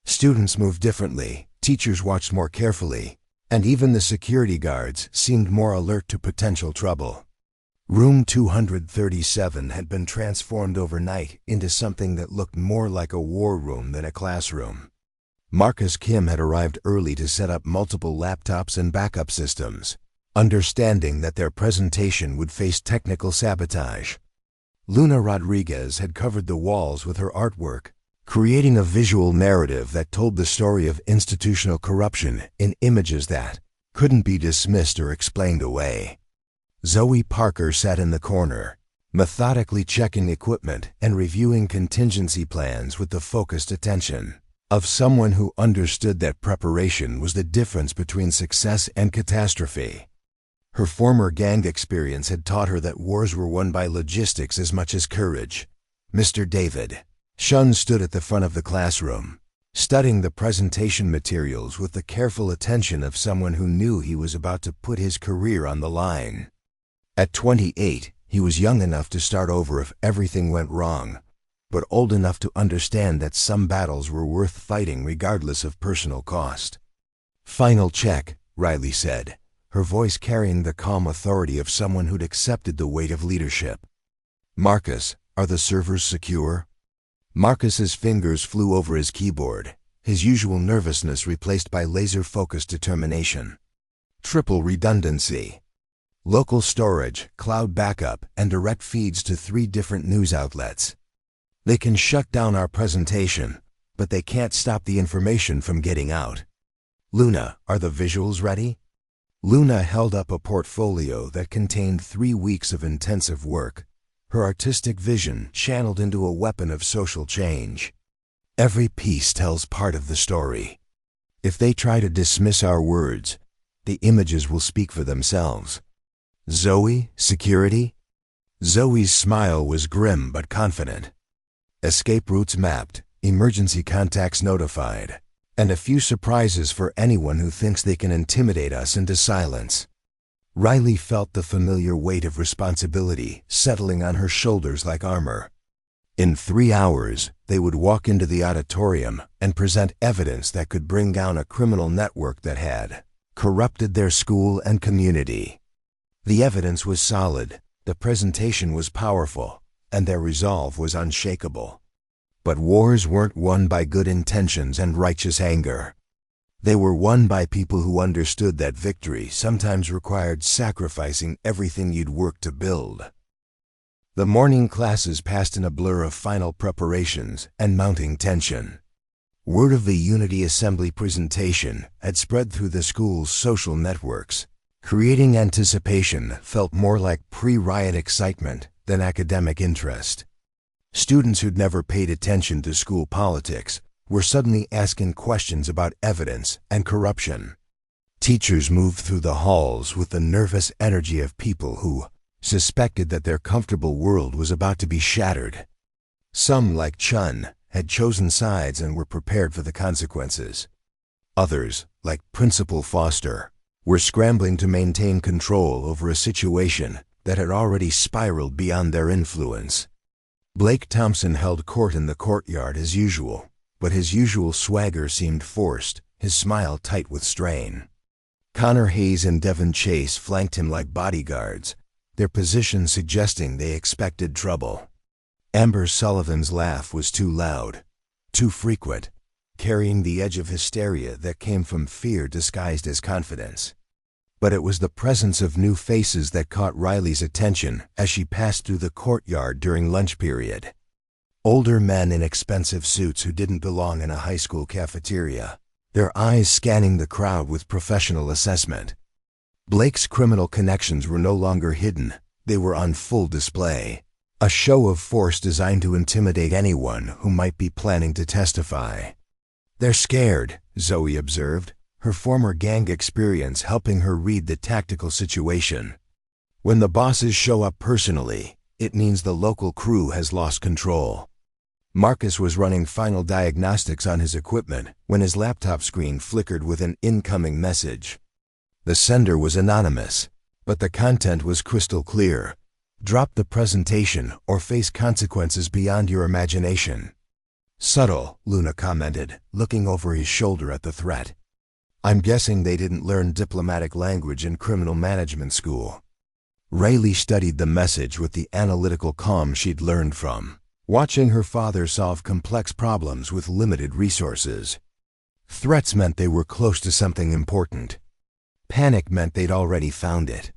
Students moved differently, teachers watched more carefully, and even the security guards seemed more alert to potential trouble. Room 237 had been transformed overnight into something that looked more like a war room than a classroom. Marcus Kim had arrived early to set up multiple laptops and backup systems, understanding that their presentation would face technical sabotage. Luna Rodriguez had covered the walls with her artwork, creating a visual narrative that told the story of institutional corruption in images that couldn't be dismissed or explained away. Zoe Parker sat in the corner, methodically checking equipment and reviewing contingency plans with the focused attention of someone who understood that preparation was the difference between success and catastrophe. Her former gang experience had taught her that wars were won by logistics as much as courage. Mr. David Shun stood at the front of the classroom, studying the presentation materials with the careful attention of someone who knew he was about to put his career on the line. At 28, he was young enough to start over if everything went wrong, but old enough to understand that some battles were worth fighting regardless of personal cost. Final check, Riley said, her voice carrying the calm authority of someone who'd accepted the weight of leadership. Marcus, are the servers secure? Marcus's fingers flew over his keyboard, his usual nervousness replaced by laser-focused determination. Triple redundancy. local storage, cloud backup, and direct feeds to 3 different news outlets. They can shut down our presentation, but they can't stop the information from getting out. Luna, are the visuals ready? Luna held up a portfolio that contained 3 weeks of intensive work, her artistic vision channeled into a weapon of social change. Every piece tells part of the story. If they try to dismiss our words, the images will speak for themselves. Zoe, security? Zoe's smile was grim but confident. Escape routes mapped, emergency contacts notified, and a few surprises for anyone who thinks they can intimidate us into silence. Riley felt the familiar weight of responsibility settling on her shoulders like armor. In 3 hours, they would walk into the auditorium and present evidence that could bring down a criminal network that had corrupted their school and community. The evidence was solid, the presentation was powerful, and their resolve was unshakable. But wars weren't won by good intentions and righteous anger. They were won by people who understood that victory sometimes required sacrificing everything you'd worked to build. The morning classes passed in a blur of final preparations and mounting tension. Word of the Unity Assembly presentation had spread through the school's social networks. Creating anticipation felt more like pre-riot excitement than academic interest. Students who'd never paid attention to school politics were suddenly asking questions about evidence and corruption. Teachers moved through the halls with the nervous energy of people who suspected that their comfortable world was about to be shattered. Some, like Chun, had chosen sides and were prepared for the consequences. Others, like Principal Foster, were scrambling to maintain control over a situation that had already spiraled beyond their influence. Blake Thompson held court in the courtyard as usual, but his usual swagger seemed forced, his smile tight with strain. Connor Hayes and Devon Chase flanked him like bodyguards, their position suggesting they expected trouble. Amber Sullivan's laugh was too loud, too frequent, carrying the edge of hysteria that came from fear disguised as confidence. But it was the presence of new faces that caught Riley's attention as she passed through the courtyard during lunch period. Older men in expensive suits who didn't belong in a high school cafeteria, their eyes scanning the crowd with professional assessment. Blake's criminal connections were no longer hidden, they were on full display. A show of force designed to intimidate anyone who might be planning to testify. "They're scared," Zoe observed, her former gang experience helping her read the tactical situation. When the bosses show up personally, it means the local crew has lost control. Marcus was running final diagnostics on his equipment when his laptop screen flickered with an incoming message. The sender was anonymous, but the content was crystal clear. Drop the presentation or face consequences beyond your imagination. Subtle, Luna commented, looking over his shoulder at the threat. I'm guessing they didn't learn diplomatic language in criminal management school. Riley studied the message with the analytical calm she'd learned from watching her father solve complex problems with limited resources. Threats meant they were close to something important. Panic meant they'd already found it.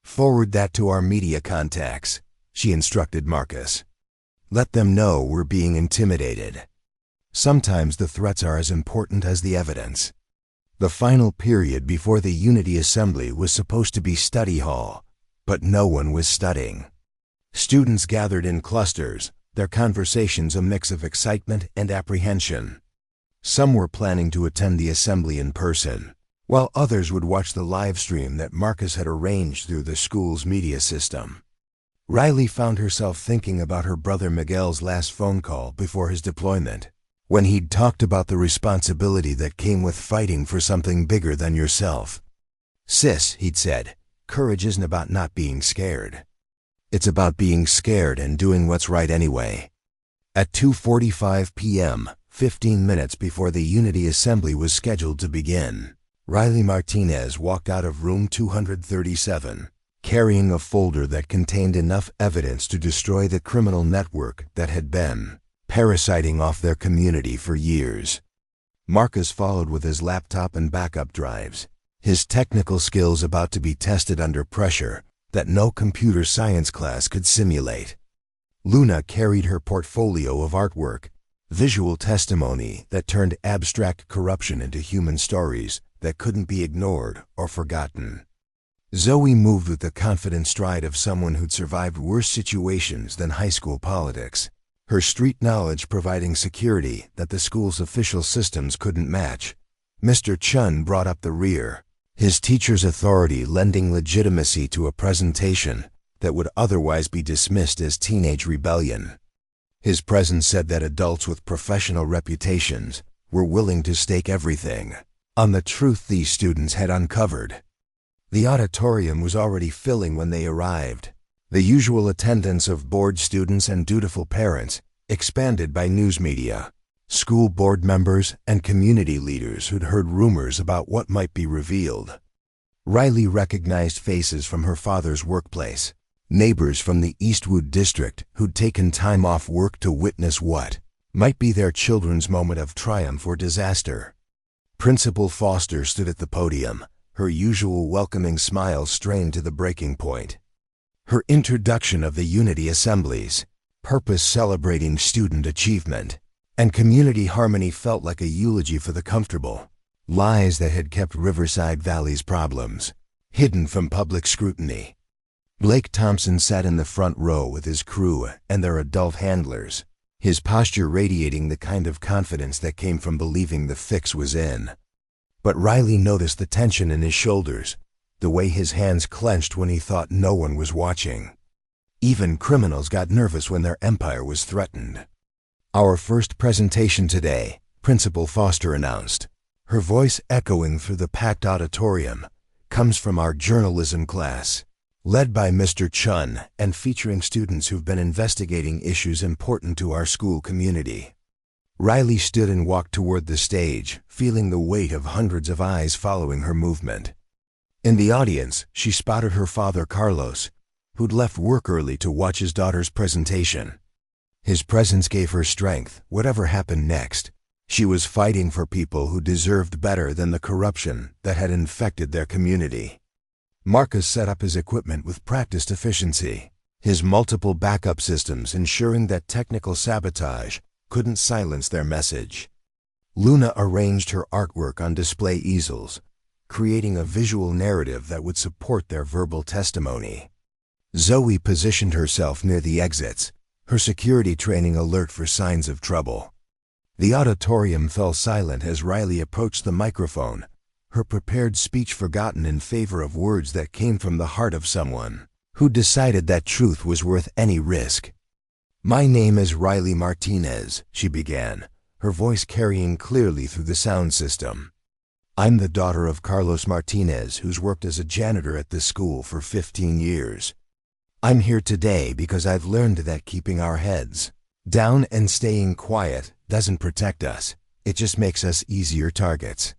Forward that to our media contacts, she instructed Marcus. Let them know we're being intimidated. Sometimes the threats are as important as the evidence. The final period before the Unity Assembly was supposed to be study hall, but no one was studying. Students gathered in clusters, their conversations a mix of excitement and apprehension. Some were planning to attend the assembly in person, while others would watch the live stream that Marcus had arranged through the school's media system. Riley found herself thinking about her brother Miguel's last phone call before his deployment, when he'd talked about the responsibility that came with fighting for something bigger than yourself. "Sis," he'd said, "courage isn't about not being scared. It's about being scared and doing what's right anyway." At 2:45 p.m., 15 minutes before the Unity Assembly was scheduled to begin, Riley Martinez walked out of room 237, carrying a folder that contained enough evidence to destroy the criminal network that had been parasiting off their community for years. Marcus followed with his laptop and backup drives, his technical skills about to be tested under pressure that no computer science class could simulate. Luna carried her portfolio of artwork, visual testimony that turned abstract corruption into human stories that couldn't be ignored or forgotten. Zoe moved with the confident stride of someone who'd survived worse situations than high school politics, her street knowledge providing security that the school's official systems couldn't match. Mr. Chun brought up the rear, his teacher's authority lending legitimacy to a presentation that would otherwise be dismissed as teenage rebellion. His presence said that adults with professional reputations were willing to stake everything on the truth these students had uncovered. The auditorium was already filling when they arrived. The usual attendance of bored students and dutiful parents expanded by news media, school board members, and community leaders who'd heard rumors about what might be revealed. Riley recognized faces from her father's workplace, neighbors from the Eastwood district who'd taken time off work to witness what might be their children's moment of triumph or disaster. Principal Foster stood at the podium, her usual welcoming smile strained to the breaking point. Her introduction of the Unity Assemblies, purpose celebrating student achievement, and community harmony felt like a eulogy for the comfortable lies that had kept Riverside Valley's problems hidden from public scrutiny. Blake Thompson sat in the front row with his crew and their adult handlers, his posture radiating the kind of confidence that came from believing the fix was in. But Riley noticed the tension in his shoulders, the way his hands clenched when he thought no one was watching. Even criminals got nervous when their empire was threatened. "Our first presentation today," Principal Foster announced, her voice echoing through the packed auditorium, "comes from our journalism class, led by Mr. Chun and featuring students who've been investigating issues important to our school community." Riley stood and walked toward the stage, feeling the weight of hundreds of eyes following her movement. In the audience, she spotted her father Carlos, who'd left work early to watch his daughter's presentation. His presence gave her strength, whatever happened next. She was fighting for people who deserved better than the corruption that had infected their community. Marcus set up his equipment with practiced efficiency, his multiple backup systems ensuring that technical sabotage couldn't silence their message. Luna arranged her artwork on display easels, creating a visual narrative that would support their verbal testimony. Zoe positioned herself near the exits, her security training alert for signs of trouble. The auditorium fell silent as Riley approached the microphone, her prepared speech forgotten in favor of words that came from the heart of someone who decided that truth was worth any risk. "My name is Riley Martinez," she began, her voice carrying clearly through the sound system. "I'm the daughter of Carlos Martinez, who's worked as a janitor at this school for 15 years. I'm here today because I've learned that keeping our heads down and staying quiet doesn't protect us, it just makes us easier targets."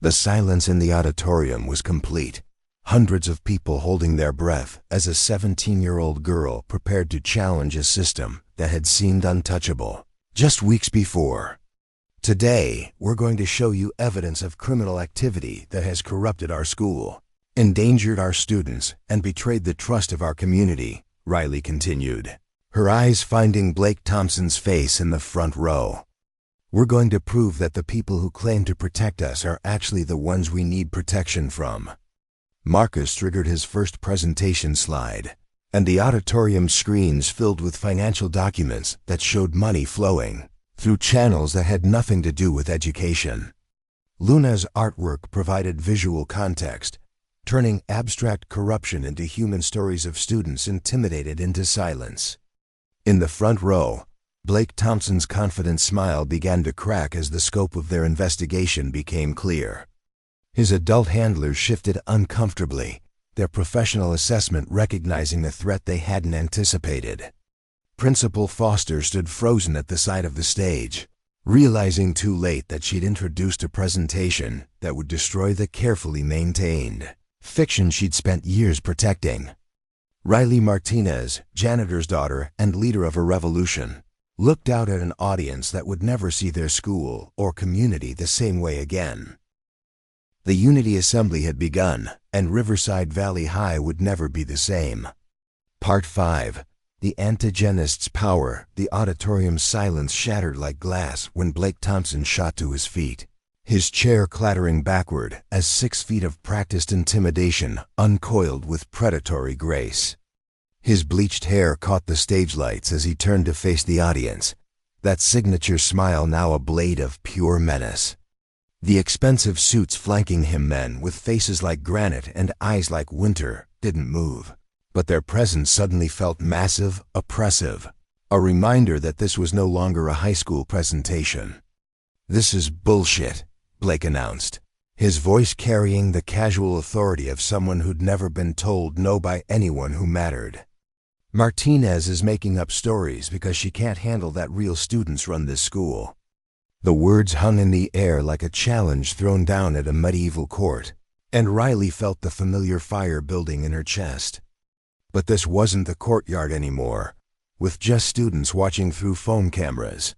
The silence in the auditorium was complete, hundreds of people holding their breath as a 17-year-old girl prepared to challenge a system that had seemed untouchable just weeks before. "Today, we're going to show you evidence of criminal activity that has corrupted our school, endangered our students, and betrayed the trust of our community," Riley continued, her eyes finding Blake Thompson's face in the front row. "We're going to prove that the people who claim to protect us are actually the ones we need protection from." Marcus triggered his first presentation slide, and the auditorium screens filled with financial documents that showed money flowing through channels that had nothing to do with education. Luna's artwork provided visual context, turning abstract corruption into human stories of students intimidated into silence. In the front row, Blake Thompson's confident smile began to crack as the scope of their investigation became clear. His adult handlers shifted uncomfortably, their professional assessment recognizing the threat they hadn't anticipated. Principal Foster stood frozen at the side of the stage, realizing too late that she'd introduced a presentation that would destroy the carefully maintained fiction she'd spent years protecting. Riley Martinez, janitor's daughter and leader of a revolution, looked out at an audience that would never see their school or community the same way again. The Unity Assembly had begun, and Riverside Valley High would never be the same. Part 5. The Antigenist's Power. The auditorium's silence shattered like glass when Blake Thompson shot to his feet, his chair clattering backward as 6 feet of practiced intimidation uncoiled with predatory grace. His bleached hair caught the stage lights as he turned to face the audience, that signature smile now a blade of pure menace. The expensive suits flanking him, men with faces like granite and eyes like winter, didn't move, but their presence suddenly felt massive, oppressive, a reminder that this was no longer a high school presentation. "This is bullshit," Blake announced, his voice carrying the casual authority of someone who'd never been told no by anyone who mattered. "Martinez is making up stories because she can't handle that real students run this school." The words hung in the air like a challenge thrown down at a medieval court, and Riley felt the familiar fire building in her chest. But this wasn't the courtyard anymore, with just students watching through phone cameras.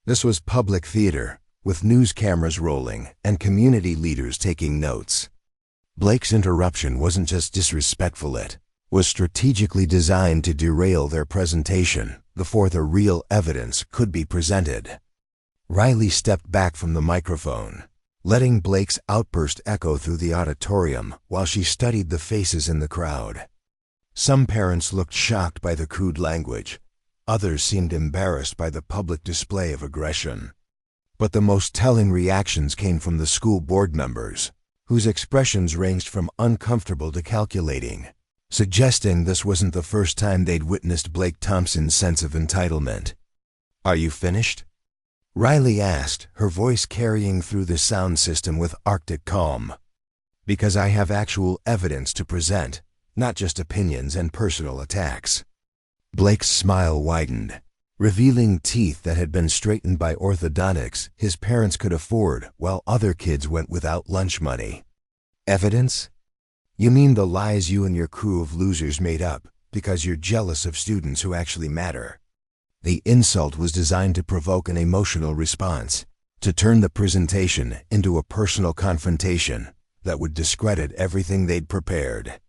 This was public theater, with news cameras rolling and community leaders taking notes. Blake's interruption wasn't just disrespectful, it was strategically designed to derail their presentation before the real evidence could be presented. Riley stepped back from the microphone, letting Blake's outburst echo through the auditorium while she studied the faces in the crowd. Some parents looked shocked by the crude language. Others seemed embarrassed by the public display of aggression. But the most telling reactions came from the school board members, whose expressions ranged from uncomfortable to calculating, suggesting this wasn't the first time they'd witnessed Blake Thompson's sense of entitlement. "Are you finished?" Riley asked, her voice carrying through the sound system with Arctic calm. "Because I have actual evidence to present, not just opinions and personal attacks." Blake's smile widened, revealing teeth that had been straightened by orthodontics his parents could afford while other kids went without lunch money. "Evidence? You mean the lies you and your crew of losers made up because you're jealous of students who actually matter?" The insult was designed to provoke an emotional response, to turn the presentation into a personal confrontation that would discredit everything they'd prepared.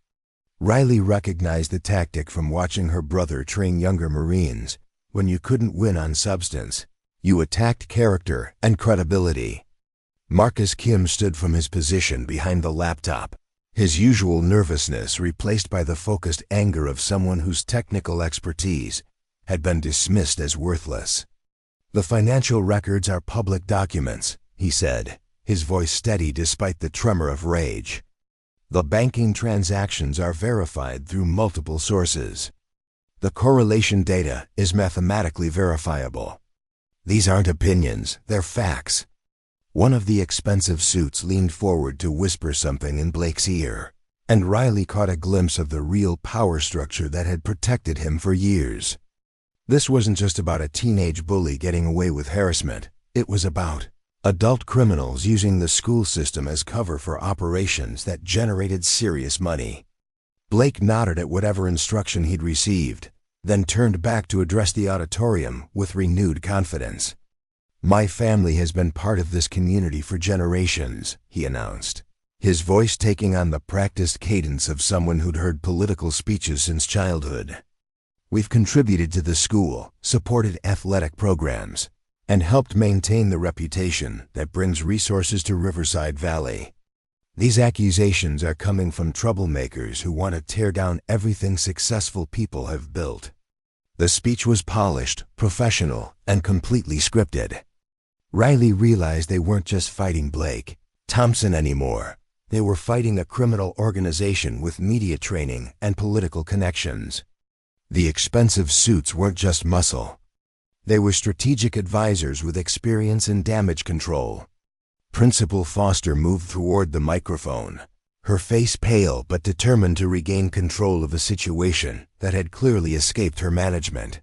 Riley recognized the tactic from watching her brother train younger Marines. When you couldn't win on substance, you attacked character and credibility. Marcus Kim stood from his position behind the laptop, his usual nervousness replaced by the focused anger of someone whose technical expertise had been dismissed as worthless. "The financial records are public documents," he said, his voice steady despite the tremor of rage. "The banking transactions are verified through multiple sources. The correlation data is mathematically verifiable. These aren't opinions, they're facts." One of the expensive suits leaned forward to whisper something in Blake's ear, and Riley caught a glimpse of the real power structure that had protected him for years. This wasn't just about a teenage bully getting away with harassment. It was about adult criminals using the school system as cover for operations that generated serious money. Blake nodded at whatever instruction he'd received, then turned back to address the auditorium with renewed confidence. "My family has been part of this community for generations," he announced, his voice taking on the practiced cadence of someone who'd heard political speeches since childhood. "We've contributed to the school, supported athletic programs, and helped maintain the reputation that brings resources to Riverside Valley. These accusations are coming from troublemakers who want to tear down everything successful people have built." The speech was polished, professional, and completely scripted. Riley realized they weren't just fighting Blake Thompson anymore. They were fighting a criminal organization with media training and political connections. The expensive suits weren't just muscle. They were strategic advisors with experience in damage control. Principal Foster moved toward the microphone, her face pale but determined to regain control of a situation that had clearly escaped her management.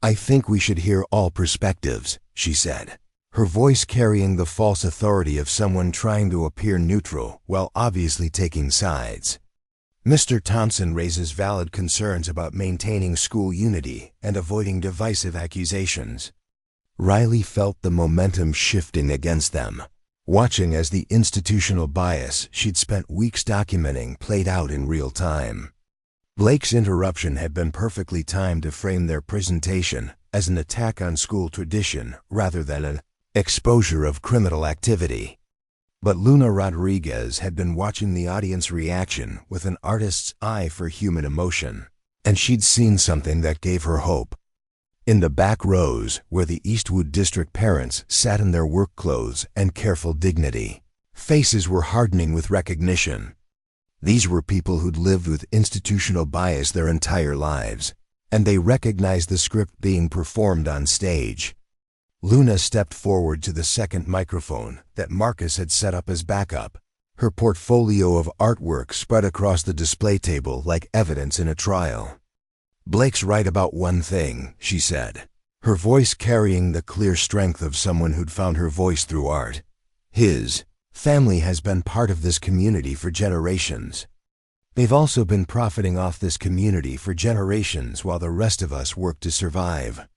"I think we should hear all perspectives," she said, her voice carrying the false authority of someone trying to appear neutral while obviously taking sides. "Mr. Thompson raises valid concerns about maintaining school unity and avoiding divisive accusations." Riley felt the momentum shifting against them. watching as the institutional bias she'd spent weeks documenting played out in real time. Blake's interruption had been perfectly timed to frame their presentation as an attack on school tradition rather than an exposure of criminal activity. But Luna Rodriguez had been watching the audience reaction with an artist's eye for human emotion, and she'd seen something that gave her hope. In the back rows, where the Eastwood District parents sat in their work clothes and careful dignity, faces were hardening with recognition. These were people who'd lived with institutional bias their entire lives, and they recognized the script being performed on stage. Luna stepped forward to the second microphone that Marcus had set up as backup. Her portfolio of artwork spread across the display table like evidence in a trial. "Blake's right about one thing," she said, her voice carrying the clear strength of someone who'd found her voice through art. "His family has been part of this community for generations. They've also been profiting off this community for generations while the rest of us work to survive."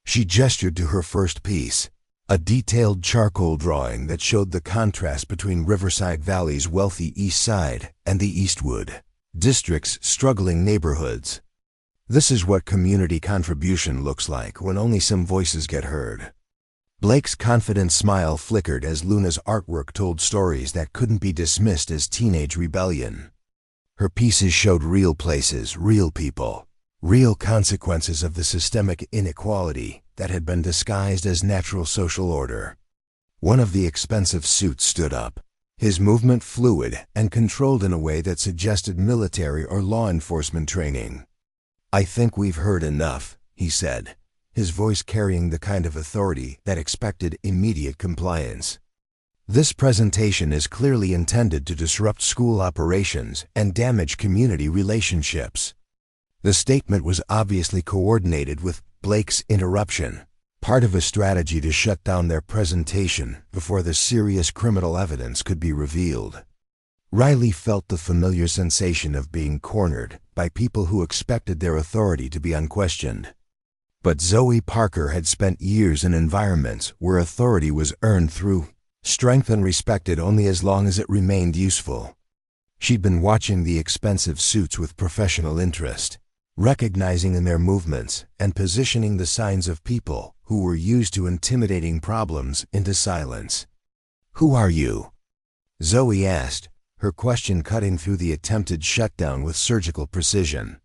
She gestured to her first piece, a detailed charcoal drawing that showed the contrast between Riverside Valley's wealthy east side and the Eastwood District's struggling neighborhoods. "This is what community contribution looks like when only some voices get heard." Blake's confident smile flickered as Luna's artwork told stories that couldn't be dismissed as teenage rebellion. Her pieces showed real places, real people, real consequences of the systemic inequality that had been disguised as natural social order. One of the expensive suits stood up, his movement fluid and controlled in a way that suggested military or law enforcement training. "I think we've heard enough," he said, his voice carrying the kind of authority that expected immediate compliance. "This presentation is clearly intended to disrupt school operations and damage community relationships." The statement was obviously coordinated with Blake's interruption, part of a strategy to shut down their presentation before the serious criminal evidence could be revealed. Riley felt the familiar sensation of being cornered by people who expected their authority to be unquestioned. But Zoe Parker had spent years in environments where authority was earned through strength and respected only as long as it remained useful. She'd been watching the expensive suits with professional interest, recognizing in their movements and positioning the signs of people who were used to intimidating problems into silence. "Who are you?" Zoe asked, her question cutting through the attempted shutdown with surgical precision.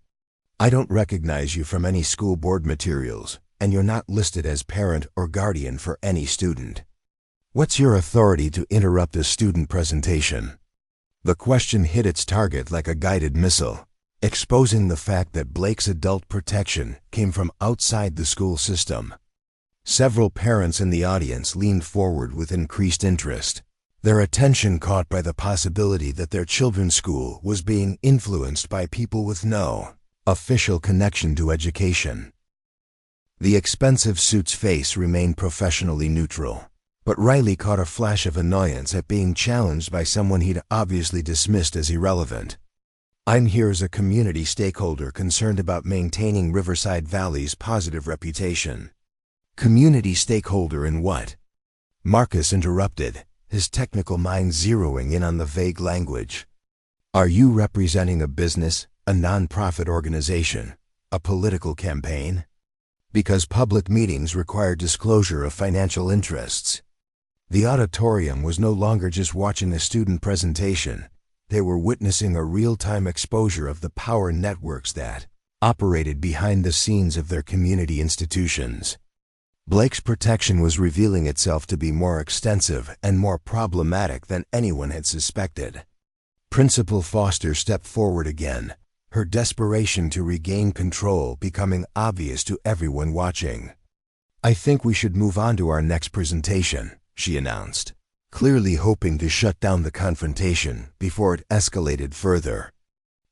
"I don't recognize you from any school board materials, and you're not listed as parent or guardian for any student. What's your authority to interrupt a student presentation?" The question hit its target like a guided missile, exposing the fact that Blake's adult protection came from outside the school system. Several parents in the audience leaned forward with increased interest, their attention caught by the possibility that their children's school was being influenced by people with no official connection to education. The expensive suit's face remained professionally neutral, but Riley caught a flash of annoyance at being challenged by someone he'd obviously dismissed as irrelevant. "I'm here as a community stakeholder concerned about maintaining Riverside Valley's positive reputation." "Community stakeholder in what?" Marcus interrupted, his technical mind zeroing in on the vague language. "Are you representing a business, a nonprofit organization, a political campaign?" Because public meetings require disclosure of financial interests. The auditorium was no longer just watching a student presentation. They were witnessing a real-time exposure of the power networks that operated behind the scenes of their community institutions. Blake's protection was revealing itself to be more extensive and more problematic than anyone had suspected. Principal Foster stepped forward again, her desperation to regain control becoming obvious to everyone watching. "I think we should move on to our next presentation," she announced, clearly hoping to shut down the confrontation before it escalated further.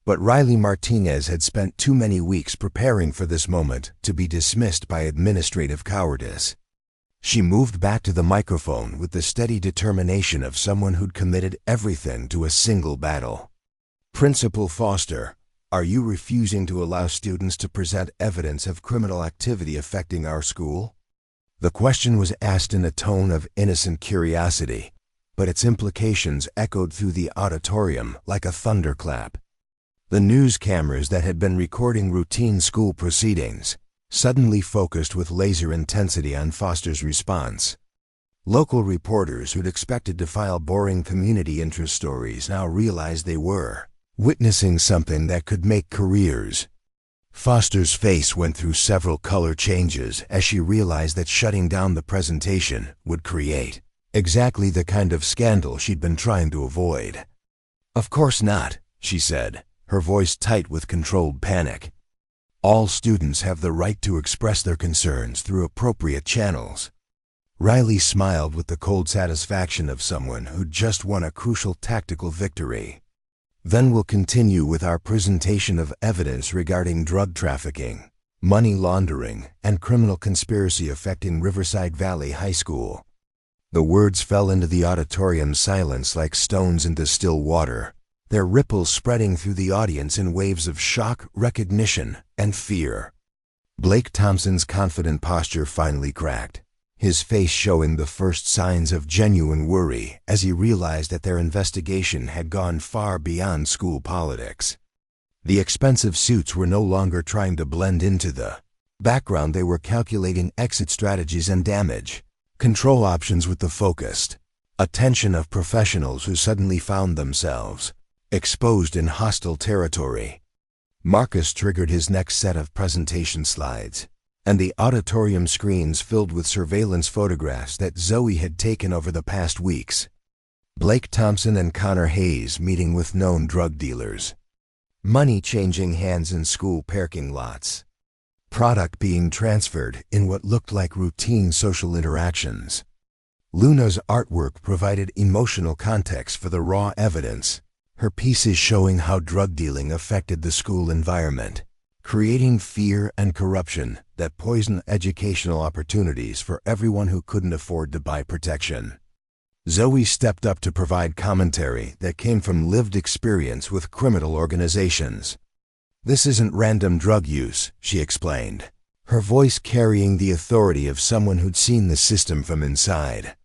But Riley Martinez had spent too many weeks preparing for this moment to be dismissed by administrative cowardice. She moved back to the microphone with the steady determination of someone who'd committed everything to a single battle. "Principal Foster, are you refusing to allow students to present evidence of criminal activity affecting our school?" The question was asked in a tone of innocent curiosity, but its implications echoed through the auditorium like a thunderclap. The news cameras that had been recording routine school proceedings suddenly focused with laser intensity on Foster's response. Local reporters who'd expected to file boring community interest stories now realized they were witnessing something that could make careers. Foster's face went through several color changes as she realized that shutting down the presentation would create exactly the kind of scandal she'd been trying to avoid. "Of course not," she said, her voice tight with controlled panic. "All students have the right to express their concerns through appropriate channels." Riley smiled with the cold satisfaction of someone who'd just won a crucial tactical victory. "Then we'll continue with our presentation of evidence regarding drug trafficking, money laundering, and criminal conspiracy affecting Riverside Valley High School." The words fell into the auditorium's silence like stones into still water, their ripples spreading through the audience in waves of shock, recognition, and fear. Blake Thompson's confident posture finally cracked, his face showing the first signs of genuine worry as he realized that their investigation had gone far beyond school politics. The expensive suits were no longer trying to blend into the background. They were calculating exit strategies and damage control options with the focused attention of professionals who suddenly found themselves exposed in hostile territory. Marcus triggered his next set of presentation slides, and the auditorium screens filled with surveillance photographs that Zoe had taken over the past weeks. Blake Thompson and Connor Hayes meeting with known drug dealers. Money changing hands in school parking lots. Product being transferred in what looked like routine social interactions. Luna's artwork provided emotional context for the raw evidence, her pieces showing how drug dealing affected the school environment, creating fear and corruption that poisoned educational opportunities for everyone who couldn't afford to buy protection. Zoe stepped up to provide commentary that came from lived experience with criminal organizations. "This isn't random drug use," she explained, her voice carrying the authority of someone who'd seen the system from inside.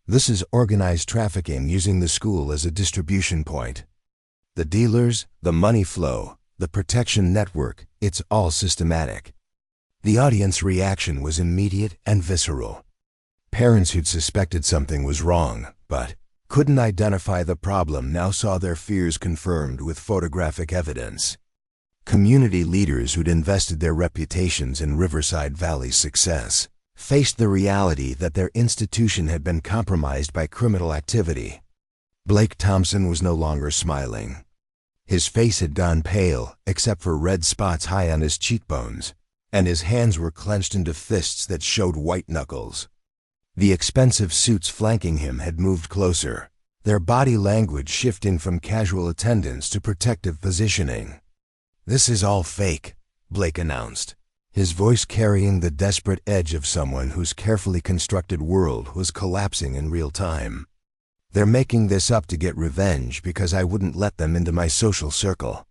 "This is organized trafficking using the school as a distribution point. The dealers, the money flow, the protection network, it's all systematic." The audience reaction was immediate and visceral. Parents who'd suspected something was wrong, but couldn't identify the problem now saw their fears confirmed with photographic evidence. Community leaders who'd invested their reputations in Riverside Valley's success faced the reality that their institution had been compromised by criminal activity. Blake Thompson was no longer smiling. His face had gone pale, except for red spots high on his cheekbones, and his hands were clenched into fists that showed white knuckles. The expensive suits flanking him had moved closer, their body language shifting from casual attendance to protective positioning. "This is all fake," Blake announced, his voice carrying the desperate edge of someone whose carefully constructed world was collapsing in real time. "They're making this up to get revenge because I wouldn't let them into my social circle."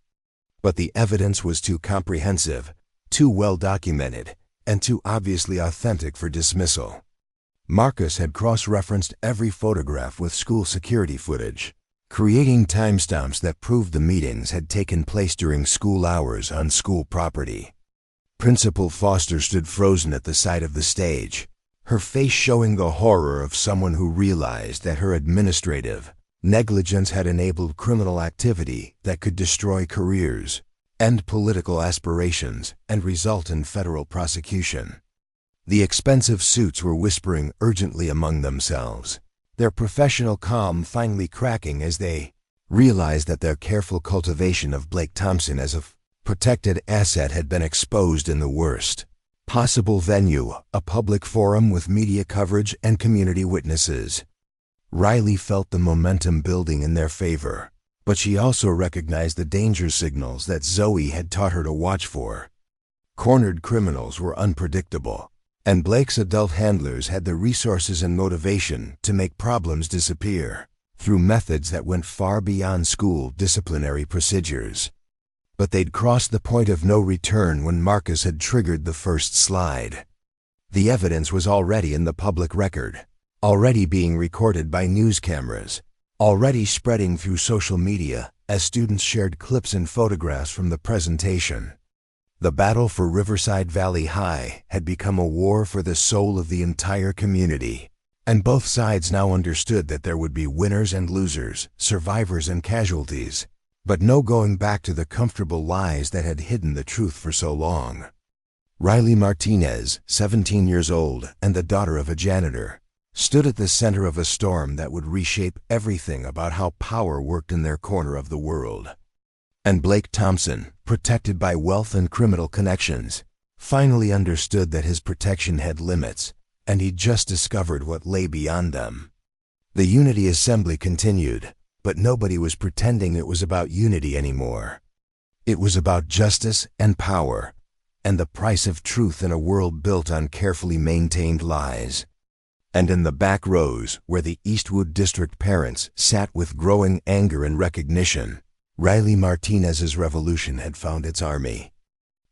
But the evidence was too comprehensive, too well documented, and too obviously authentic for dismissal. Marcus had cross-referenced every photograph with school security footage, creating timestamps that proved the meetings had taken place during school hours on school property. Principal Foster stood frozen at the side of the stage, her face showing the horror of someone who realized that her administrative negligence had enabled criminal activity that could destroy careers, end political aspirations, and result in federal prosecution. The expensive suits were whispering urgently among themselves, their professional calm finally cracking as they realized that their careful cultivation of Blake Thompson as a protected asset had been exposed in the worst possible venue, a public forum with media coverage and community witnesses. Riley felt the momentum building in their favor, but she also recognized the danger signals that Zoe had taught her to watch for. Cornered criminals were unpredictable, and Blake's adult handlers had the resources and motivation to make problems disappear through methods that went far beyond school disciplinary procedures. But they'd crossed the point of no return when Marcus had triggered the first slide. The evidence was already in the public record, already being recorded by news cameras, already spreading through social media as students shared clips and photographs from the presentation. The battle for Riverside Valley High had become a war for the soul of the entire community, and both sides now understood that there would be winners and losers, survivors and casualties, but no going back to the comfortable lies that had hidden the truth for so long. Riley Martinez, 17 years old and the daughter of a janitor, stood at the center of a storm that would reshape everything about how power worked in their corner of the world. And Blake Thompson, protected by wealth and criminal connections, finally understood that his protection had limits, and he'd just discovered what lay beyond them. The Unity Assembly continued, but nobody was pretending it was about unity anymore. It was about justice and power, and the price of truth in a world built on carefully maintained lies. And in the back rows, where the Eastwood District parents sat with growing anger and recognition, Riley Martinez's revolution had found its army.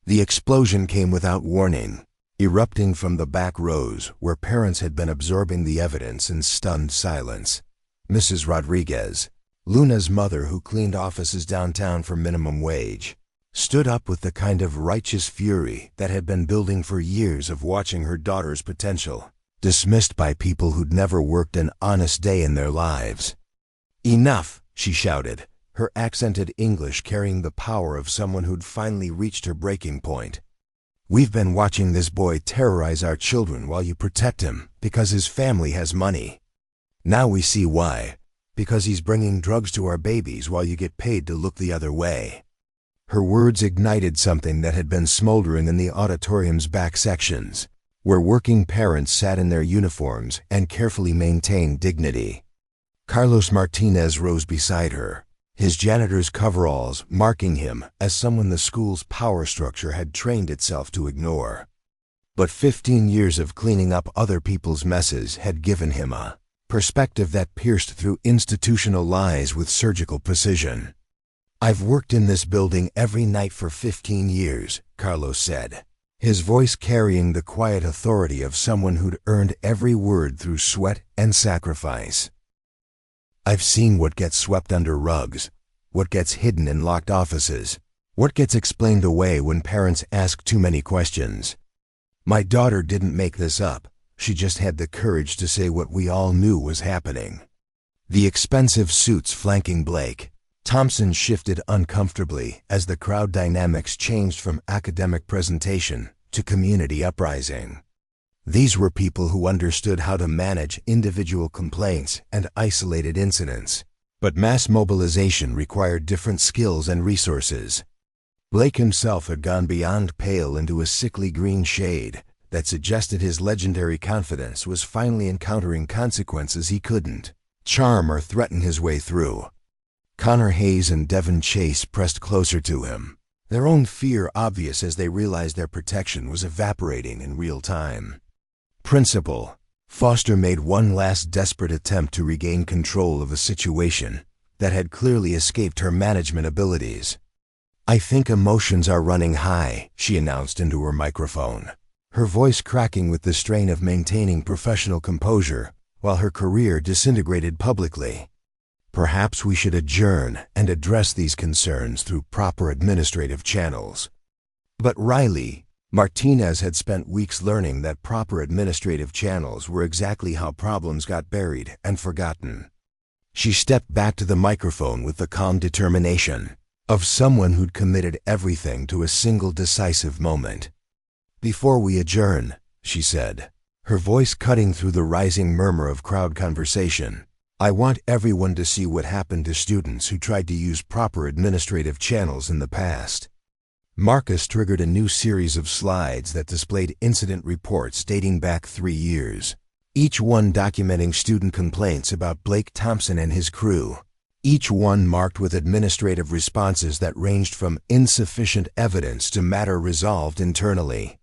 The explosion came without warning, erupting from the back rows where parents had been absorbing the evidence in stunned silence. Mrs. Rodriguez, Luna's mother who cleaned offices downtown for minimum wage, stood up with the kind of righteous fury that had been building for years of watching her daughter's potential dismissed by people who'd never worked an honest day in their lives. "Enough," she shouted, her accented English carrying the power of someone who'd finally reached her breaking point. "We've been watching this boy terrorize our children while you protect him because his family has money. Now we see why, because he's bringing drugs to our babies while you get paid to look the other way." Her words ignited something that had been smoldering in the auditorium's back sections, where working parents sat in their uniforms and carefully maintained dignity. Carlos Martinez rose beside her, his janitor's coveralls marking him as someone the school's power structure had trained itself to ignore. But 15 years of cleaning up other people's messes had given him a perspective that pierced through institutional lies with surgical precision. "I've worked in this building every night for 15 years, Carlos said, his voice carrying the quiet authority of someone who'd earned every word through sweat and sacrifice. "I've seen what gets swept under rugs, what gets hidden in locked offices, what gets explained away when parents ask too many questions. My daughter didn't make this up, she just had the courage to say what we all knew was happening." The expensive suits flanking Blake Thompson shifted uncomfortably as the crowd dynamics changed from academic presentation to community uprising. These were people who understood how to manage individual complaints and isolated incidents, but mass mobilization required different skills and resources. Blake himself had gone beyond pale into a sickly green shade that suggested his legendary confidence was finally encountering consequences he couldn't charm or threaten his way through. Connor Hayes and Devin Chase pressed closer to him, their own fear obvious as they realized their protection was evaporating in real time. "Principal," Foster made one last desperate attempt to regain control of a situation that had clearly escaped her management abilities. "I think emotions are running high," she announced into her microphone, her voice cracking with the strain of maintaining professional composure while her career disintegrated publicly. "Perhaps we should adjourn and address these concerns through proper administrative channels." But Riley Martinez had spent weeks learning that proper administrative channels were exactly how problems got buried and forgotten. She stepped back to the microphone with the calm determination of someone who'd committed everything to a single decisive moment. "Before we adjourn," she said, her voice cutting through the rising murmur of crowd conversation, "I want everyone to see what happened to students who tried to use proper administrative channels in the past." Marcus triggered a new series of slides that displayed incident reports dating back 3 years, each one documenting student complaints about Blake Thompson and his crew, each one marked with administrative responses that ranged from insufficient evidence to matter resolved internally.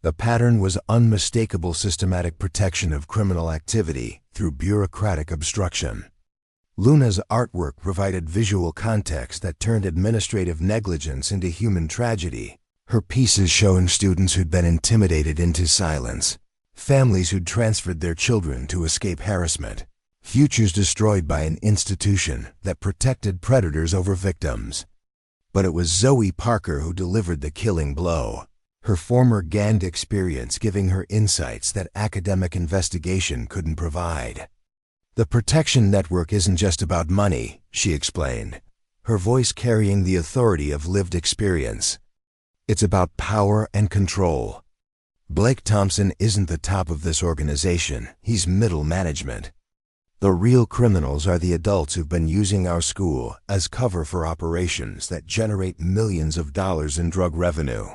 The pattern was unmistakable systematic protection of criminal activity through bureaucratic obstruction. Luna's artwork provided visual context that turned administrative negligence into human tragedy, her pieces showing students who'd been intimidated into silence, families who'd transferred their children to escape harassment, futures destroyed by an institution that protected predators over victims. But it was Zoe Parker who delivered the killing blow, her former gang experience giving her insights that academic investigation couldn't provide. "The protection network isn't just about money," she explained, her voice carrying the authority of lived experience. "It's about power and control. Blake Thompson isn't the top of this organization, he's middle management. The real criminals are the adults who've been using our school as cover for operations that generate millions of dollars in drug revenue."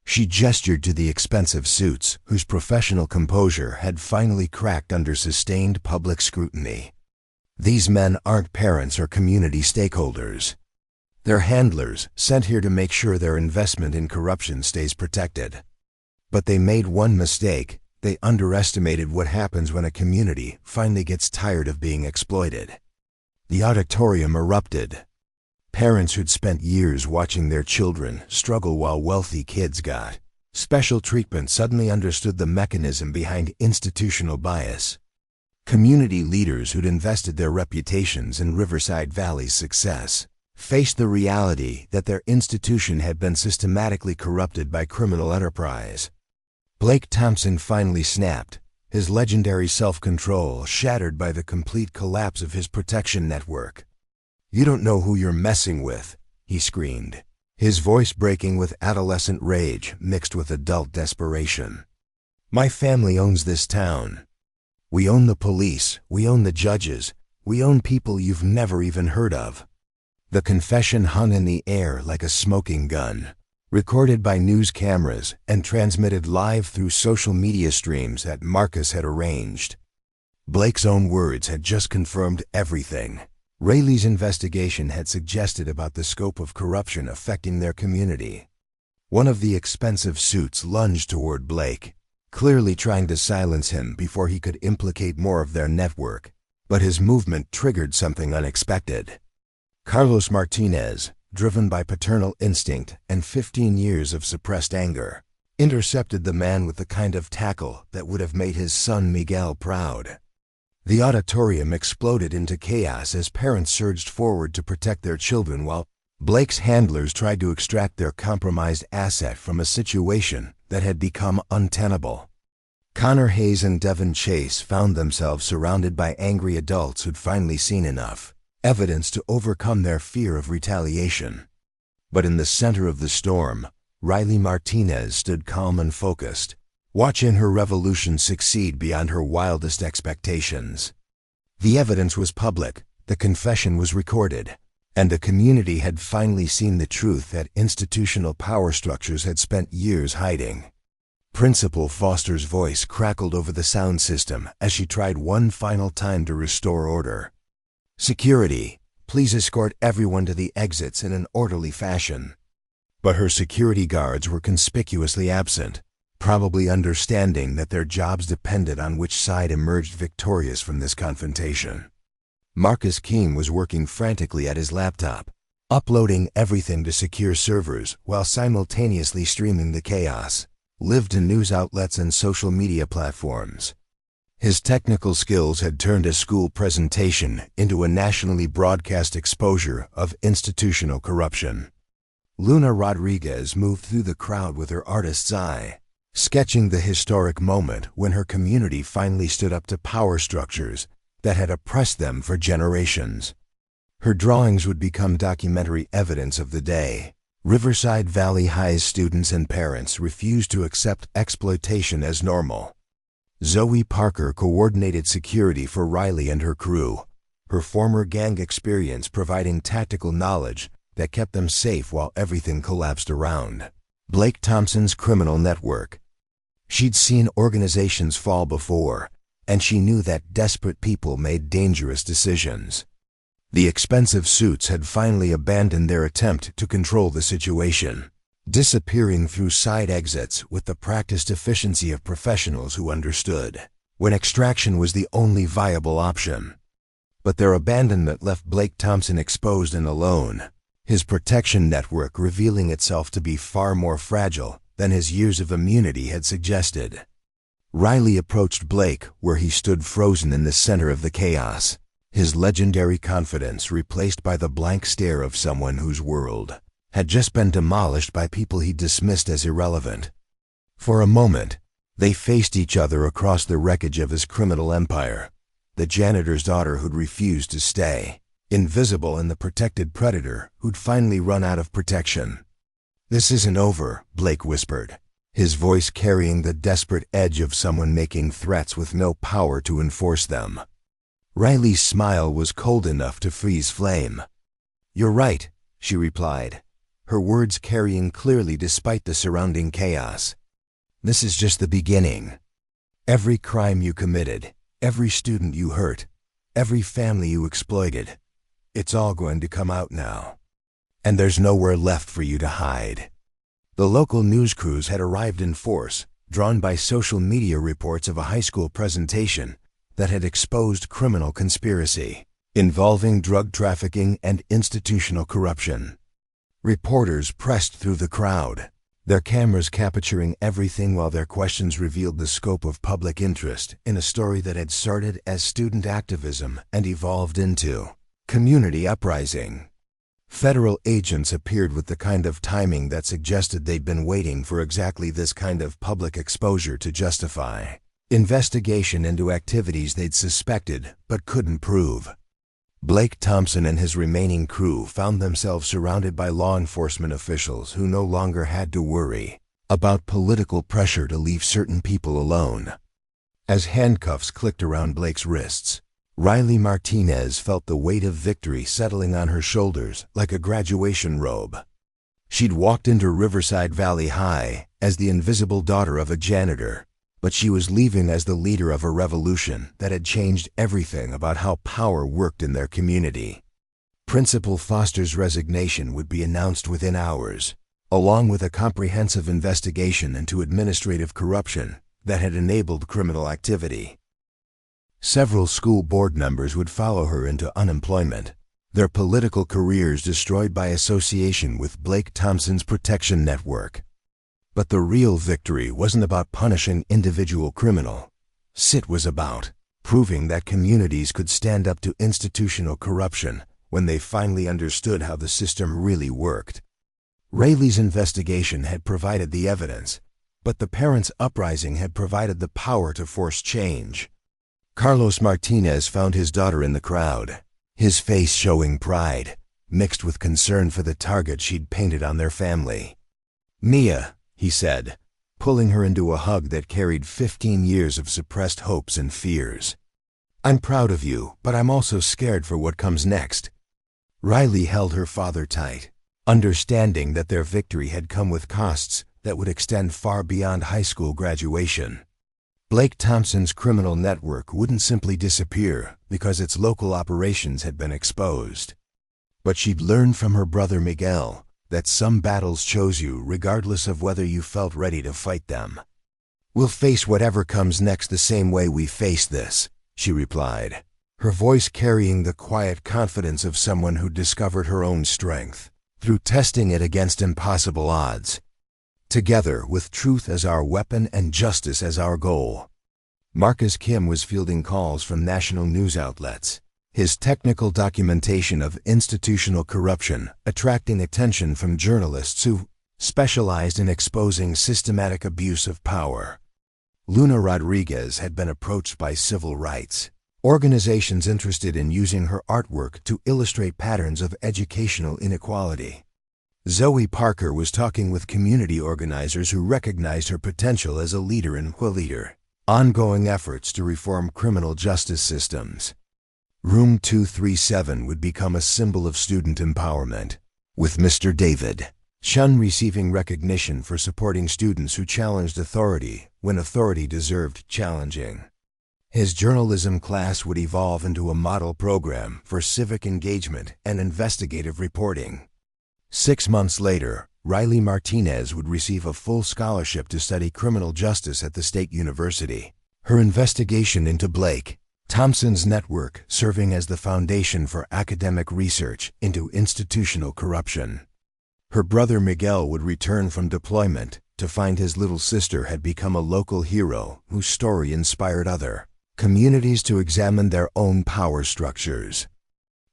She gestured to the expensive suits, whose professional composure had finally cracked under sustained public scrutiny. "These men aren't parents or community stakeholders. They're handlers sent here to make sure their investment in corruption stays protected. But they made one mistake. They underestimated what happens when a community finally gets tired of being exploited." The auditorium erupted. Parents who'd spent years watching their children struggle while wealthy kids got special treatment suddenly understood the mechanism behind institutional bias. Community leaders who'd invested their reputations in Riverside Valley's success faced the reality that their institution had been systematically corrupted by criminal enterprise. Blake Thompson finally snapped, his legendary self-control shattered by the complete collapse of his protection network. "You don't know who you're messing with," he screamed, his voice breaking with adolescent rage mixed with adult desperation. "My family owns this town. We own the police, we own the judges, we own people you've never even heard of." The confession hung in the air like a smoking gun, recorded by news cameras and transmitted live through social media streams that Marcus had arranged. Blake's own words had just confirmed everything Riley's investigation had suggested about the scope of corruption affecting their community. One of the expensive suits lunged toward Blake, clearly trying to silence him before he could implicate more of their network, but his movement triggered something unexpected. Carlos Martinez, driven by paternal instinct and 15 years of suppressed anger, intercepted the man with the kind of tackle that would have made his son Miguel proud. The auditorium exploded into chaos as parents surged forward to protect their children while Blake's handlers tried to extract their compromised asset from a situation that had become untenable. Connor Hayes and Devin Chase found themselves surrounded by angry adults who'd finally seen enough evidence to overcome their fear of retaliation. But in the center of the storm, Riley Martinez stood calm and focused, watching her revolution succeed beyond her wildest expectations. The evidence was public, the confession was recorded, and the community had finally seen the truth that institutional power structures had spent years hiding. Principal Foster's voice crackled over the sound system as she tried one final time to restore order. "Security, please escort everyone to the exits in an orderly fashion." But her security guards were conspicuously absent, probably understanding that their jobs depended on which side emerged victorious from this confrontation. Marcus King was working frantically at his laptop, uploading everything to secure servers while simultaneously streaming the chaos, lived to news outlets and social media platforms. His technical skills had turned a school presentation into a nationally broadcast exposure of institutional corruption. Luna Rodriguez moved through the crowd with her artist's eye, sketching the historic moment when her community finally stood up to power structures that had oppressed them for generations. Her drawings would become documentary evidence of the day. Riverside Valley High's students and parents refused to accept exploitation as normal. Zoe Parker coordinated security for Riley and her crew, her former gang experience providing tactical knowledge that kept them safe while everything collapsed around. Blake Thompson's criminal network. She'd seen organizations fall before, and she knew that desperate people made dangerous decisions. The expensive suits had finally abandoned their attempt to control the situation, disappearing through side exits with the practiced efficiency of professionals who understood when extraction was the only viable option. But their abandonment left Blake Thompson exposed and alone, his protection network revealing itself to be far more fragile than his years of immunity had suggested. Riley approached Blake where he stood frozen in the center of the chaos, his legendary confidence replaced by the blank stare of someone whose world had just been demolished by people he dismissed as irrelevant. For a moment, they faced each other across the wreckage of his criminal empire, the janitor's daughter who'd refused to stay, invisible, and the protected predator who'd finally run out of protection. "This isn't over," Blake whispered, his voice carrying the desperate edge of someone making threats with no power to enforce them. Riley's smile was cold enough to freeze flame. "You're right," she replied, her words carrying clearly despite the surrounding chaos. "This is just the beginning. Every crime you committed, every student you hurt, every family you exploited, it's all going to come out now. And there's nowhere left for you to hide." The local news crews had arrived in force, drawn by social media reports of a high school presentation that had exposed criminal conspiracy involving drug trafficking and institutional corruption. Reporters pressed through the crowd, their cameras capturing everything while their questions revealed the scope of public interest in a story that had started as student activism and evolved into community uprising. Federal agents appeared with the kind of timing that suggested they'd been waiting for exactly this kind of public exposure to justify investigation into activities they'd suspected but couldn't prove. Blake Thompson and his remaining crew found themselves surrounded by law enforcement officials who no longer had to worry about political pressure to leave certain people alone. As handcuffs clicked around Blake's wrists, Riley Martinez felt the weight of victory settling on her shoulders like a graduation robe. She'd walked into Riverside Valley High as the invisible daughter of a janitor, but she was leaving as the leader of a revolution that had changed everything about how power worked in their community. Principal Foster's resignation would be announced within hours, along with a comprehensive investigation into administrative corruption that had enabled criminal activity. Several school board members would follow her into unemployment, their political careers destroyed by association with Blake Thompson's protection network. But the real victory wasn't about punishing individual criminals. It was about proving that communities could stand up to institutional corruption when they finally understood how the system really worked. Riley's investigation had provided the evidence, but the parents' uprising had provided the power to force change. Carlos Martinez found his daughter in the crowd, his face showing pride, mixed with concern for the target she'd painted on their family. "Mia," he said, pulling her into a hug that carried 15 years of suppressed hopes and fears. "I'm proud of you, but I'm also scared for what comes next." Riley held her father tight, understanding that their victory had come with costs that would extend far beyond high school graduation. Blake Thompson's criminal network wouldn't simply disappear because its local operations had been exposed. But she'd learned from her brother Miguel that some battles chose you regardless of whether you felt ready to fight them. "We'll face whatever comes next the same way we faced this," she replied, her voice carrying the quiet confidence of someone who discovered her own strength through testing it against impossible odds. "Together, with truth as our weapon and justice as our goal." Marcus Kim was fielding calls from national news outlets, his technical documentation of institutional corruption attracting attention from journalists who specialized in exposing systematic abuse of power. Luna Rodriguez had been approached by civil rights organizations interested in using her artwork to illustrate patterns of educational inequality. Zoe Parker was talking with community organizers who recognized her potential as a leader in ongoing efforts to reform criminal justice systems. Room 237 would become a symbol of student empowerment, with Mr. David Shun receiving recognition for supporting students who challenged authority when authority deserved challenging. His journalism class would evolve into a model program for civic engagement and investigative reporting. 6 months later, Riley Martinez would receive a full scholarship to study criminal justice at the State University, her investigation into Blake Thompson's network serving as the foundation for academic research into institutional corruption. Her brother Miguel would return from deployment to to find his little sister had become a local hero whose story inspired other communities to examine their own power structures.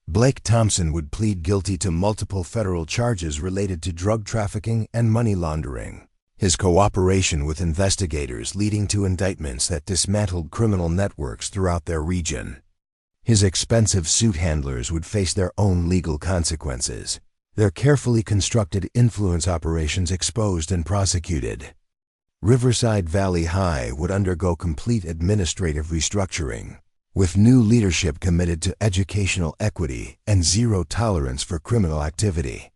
Blake Thompson would plead guilty to multiple federal charges related to drug trafficking and money laundering. His cooperation with investigators leading to indictments that dismantled criminal networks throughout their region. His expensive suit handlers would face their own legal consequences, their carefully constructed influence operations exposed and prosecuted. Riverside Valley High would undergo complete administrative restructuring, with new leadership committed to educational equity and zero tolerance for criminal activity.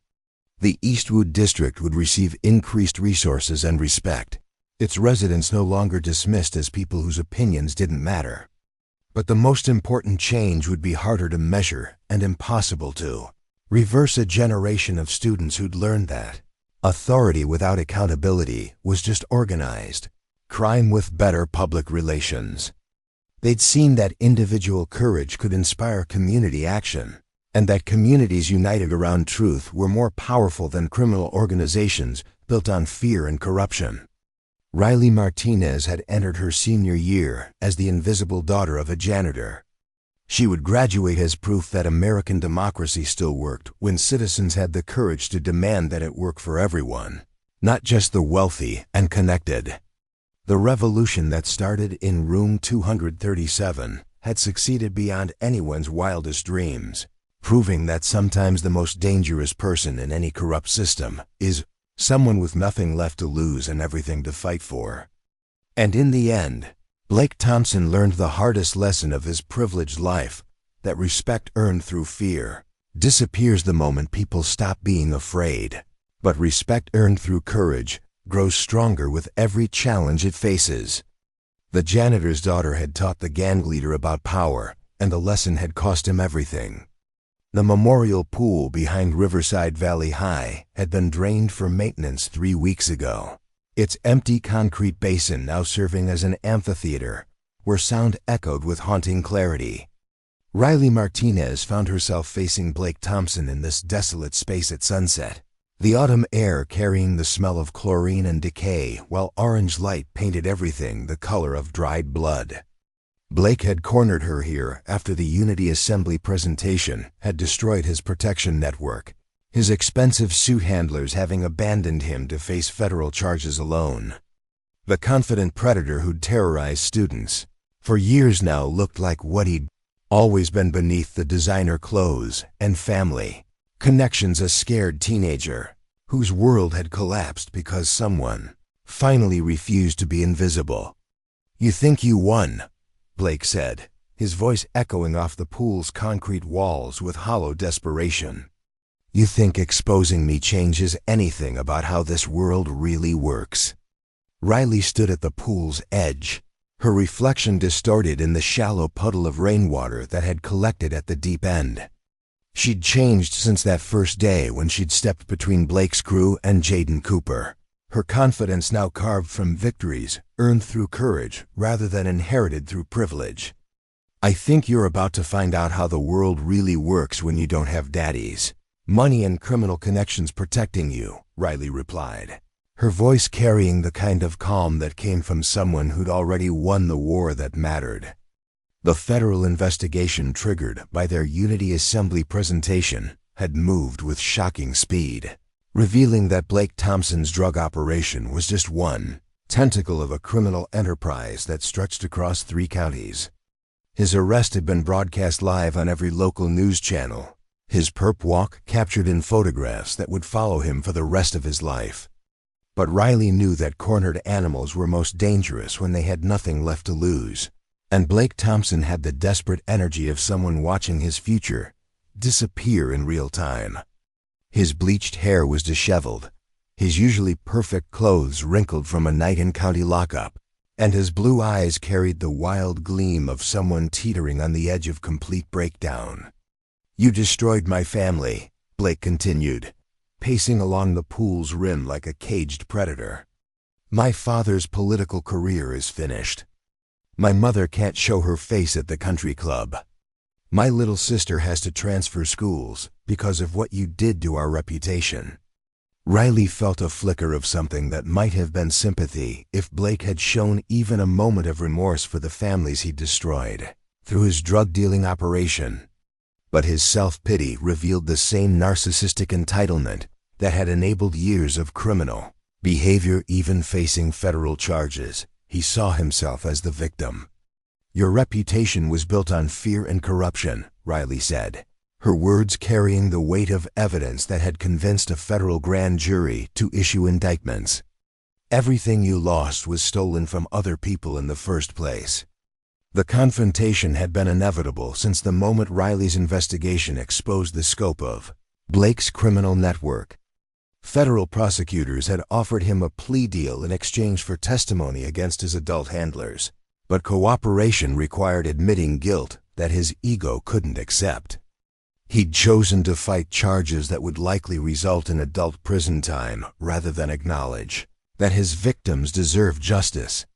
The Eastwood District would receive increased resources and respect, its residents no longer dismissed as people whose opinions didn't matter. But the most important change would be harder to measure and impossible to reverse a generation of students who'd learned that authority without accountability was just organized crime with better public relations. They'd seen that individual courage could inspire community action, and that communities united around truth were more powerful than criminal organizations built on fear and corruption. Riley Martinez had entered her senior year as the invisible daughter of a janitor. She would graduate as proof that American democracy still worked when citizens had the courage to demand that it work for everyone, not just the wealthy and connected. The revolution that started in room 237 had succeeded beyond anyone's wildest dreams, proving that sometimes the most dangerous person in any corrupt system is someone with nothing left to lose and everything to fight for. And in the end, Blake Thompson learned the hardest lesson of his privileged life, that respect earned through fear disappears the moment people stop being afraid, but respect earned through courage grows stronger with every challenge it faces. The janitor's daughter had taught the gang leader about power, and the lesson had cost him everything. The memorial pool behind Riverside Valley High had been drained for maintenance 3 weeks ago, its empty concrete basin now serving as an amphitheater where sound echoed with haunting clarity. Riley Martinez found herself facing Blake Thompson in this desolate space at sunset, the autumn air carrying the smell of chlorine and decay while orange light painted everything the color of dried blood. Blake had cornered her here after the Unity Assembly presentation had destroyed his protection network, his expensive suit handlers having abandoned him to face federal charges alone. The confident predator who'd terrorized students for years now looked like what he'd always been beneath the designer clothes and family connections, a scared teenager whose world had collapsed because someone finally refused to be invisible. "You think you won," Blake said, his voice echoing off the pool's concrete walls with hollow desperation. "You think exposing me changes anything about how this world really works?" Riley stood at the pool's edge, her reflection distorted in the shallow puddle of rainwater that had collected at the deep end. She'd changed since that first day when she'd stepped between Blake's crew and Jaden Cooper, her confidence now carved from victories earned through courage rather than inherited through privilege. "I think you're about to find out how the world really works when you don't have daddies, money and criminal connections protecting you," Riley replied, her voice carrying the kind of calm that came from someone who'd already won the war that mattered. The federal investigation triggered by their Unity Assembly presentation had moved with shocking speed, revealing that Blake Thompson's drug operation was just one tentacle of a criminal enterprise that stretched across 3 counties. His arrest had been broadcast live on every local news channel, his perp walk captured in photographs that would follow him for the rest of his life. But Riley knew that cornered animals were most dangerous when they had nothing left to lose, and Blake Thompson had the desperate energy of someone watching his future disappear in real time. His bleached hair was disheveled, his usually perfect clothes wrinkled from a night in county lockup, and his blue eyes carried the wild gleam of someone teetering on the edge of complete breakdown. "You destroyed my family," Blake continued, pacing along the pool's rim like a caged predator. "My father's political career is finished. My mother can't show her face at the country club. My little sister has to transfer schools because of what you did to our reputation. Riley felt a flicker of something that might have been sympathy if Blake had shown even a moment of remorse for the families he'd destroyed through his drug-dealing operation. But his self-pity revealed the same narcissistic entitlement that had enabled years of criminal behavior. Even facing federal charges, he saw himself as the victim. "Your reputation was built on fear and corruption," Riley said, her words carrying the weight of evidence that had convinced a federal grand jury to issue indictments. "Everything you lost was stolen from other people in the first place." The confrontation had been inevitable since the moment Riley's investigation exposed the scope of Blake's criminal network. Federal prosecutors had offered him a plea deal in exchange for testimony against his adult handlers, but cooperation required admitting guilt that his ego couldn't accept. He'd chosen to fight charges that would likely result in adult prison time rather than acknowledge that his victims deserved justice.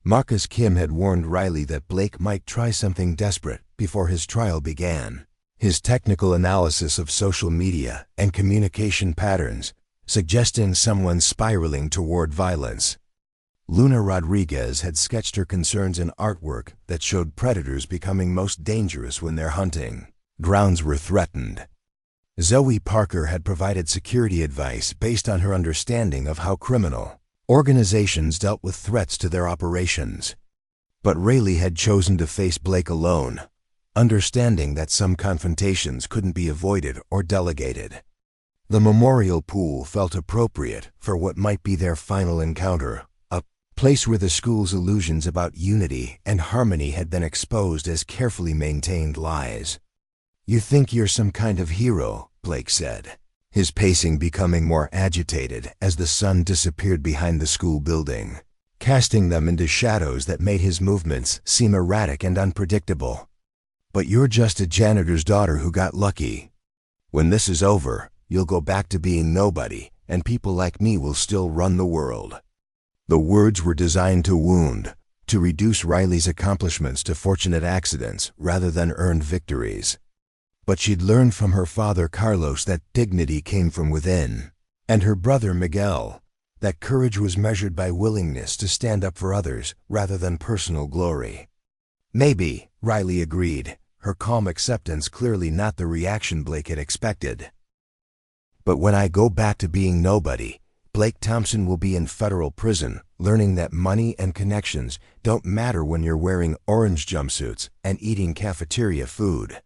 Marcus Kim had warned Riley that Blake might try something desperate before his trial began. His technical analysis of social media and communication patterns suggesting someone spiraling toward violence. Luna Rodriguez had sketched her concerns in artwork that showed predators becoming most dangerous when their hunting grounds were threatened. Zoe Parker had provided security advice based on her understanding of how criminal organizations dealt with threats to their operations. But Riley had chosen to face Blake alone, understanding that some confrontations couldn't be avoided or delegated. The memorial pool felt appropriate for what might be their final encounter, a place where the school's illusions about unity and harmony had been exposed as carefully maintained lies. "You think you're some kind of hero," Blake said, his pacing becoming more agitated as the sun disappeared behind the school building, casting them into shadows that made his movements seem erratic and unpredictable. "But you're just a janitor's daughter who got lucky. When this is over, you'll go back to being nobody, and people like me will still run the world." The words were designed to wound, to reduce Riley's accomplishments to fortunate accidents rather than earned victories. But she'd learned from her father Carlos that dignity came from within, and her brother Miguel that courage was measured by willingness to stand up for others rather than personal glory. "Maybe," Riley agreed, her calm acceptance clearly not the reaction Blake had expected. "But when I go back to being nobody, Blake Thompson will be in federal prison, learning that money and connections don't matter when you're wearing orange jumpsuits and eating cafeteria food."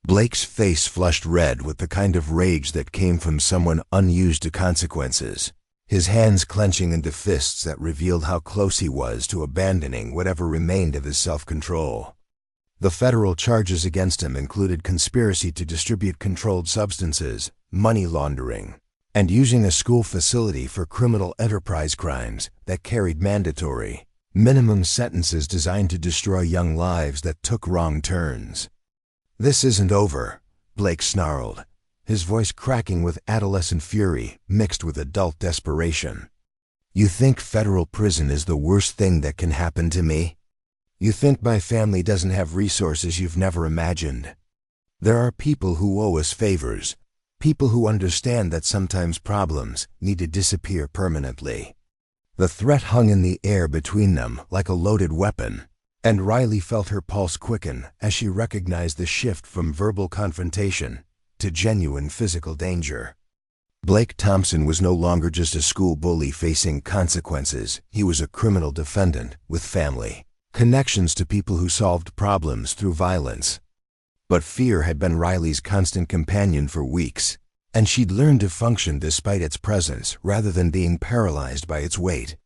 Blake's face flushed red with the kind of rage that came from someone unused to consequences, his hands clenching into fists that revealed how close he was to abandoning whatever remained of his self-control. The federal charges against him included conspiracy to distribute controlled substances, money laundering, and using a school facility for criminal enterprise crimes that carried mandatory minimum sentences designed to destroy young lives that took wrong turns. "This isn't over," Blake snarled, his voice cracking with adolescent fury mixed with adult desperation. "You think federal prison is the worst thing that can happen to me? You think my family doesn't have resources you've never imagined? There are people who owe us favors, people who understand that sometimes problems need to disappear permanently." The threat hung in the air between them like a loaded weapon, and Riley felt her pulse quicken as she recognized the shift from verbal confrontation to genuine physical danger. Blake Thompson was no longer just a school bully facing consequences. He was a criminal defendant with family connections to people who solved problems through violence. But fear had been Riley's constant companion for weeks, and she'd learned to function despite its presence rather than being paralyzed by its weight.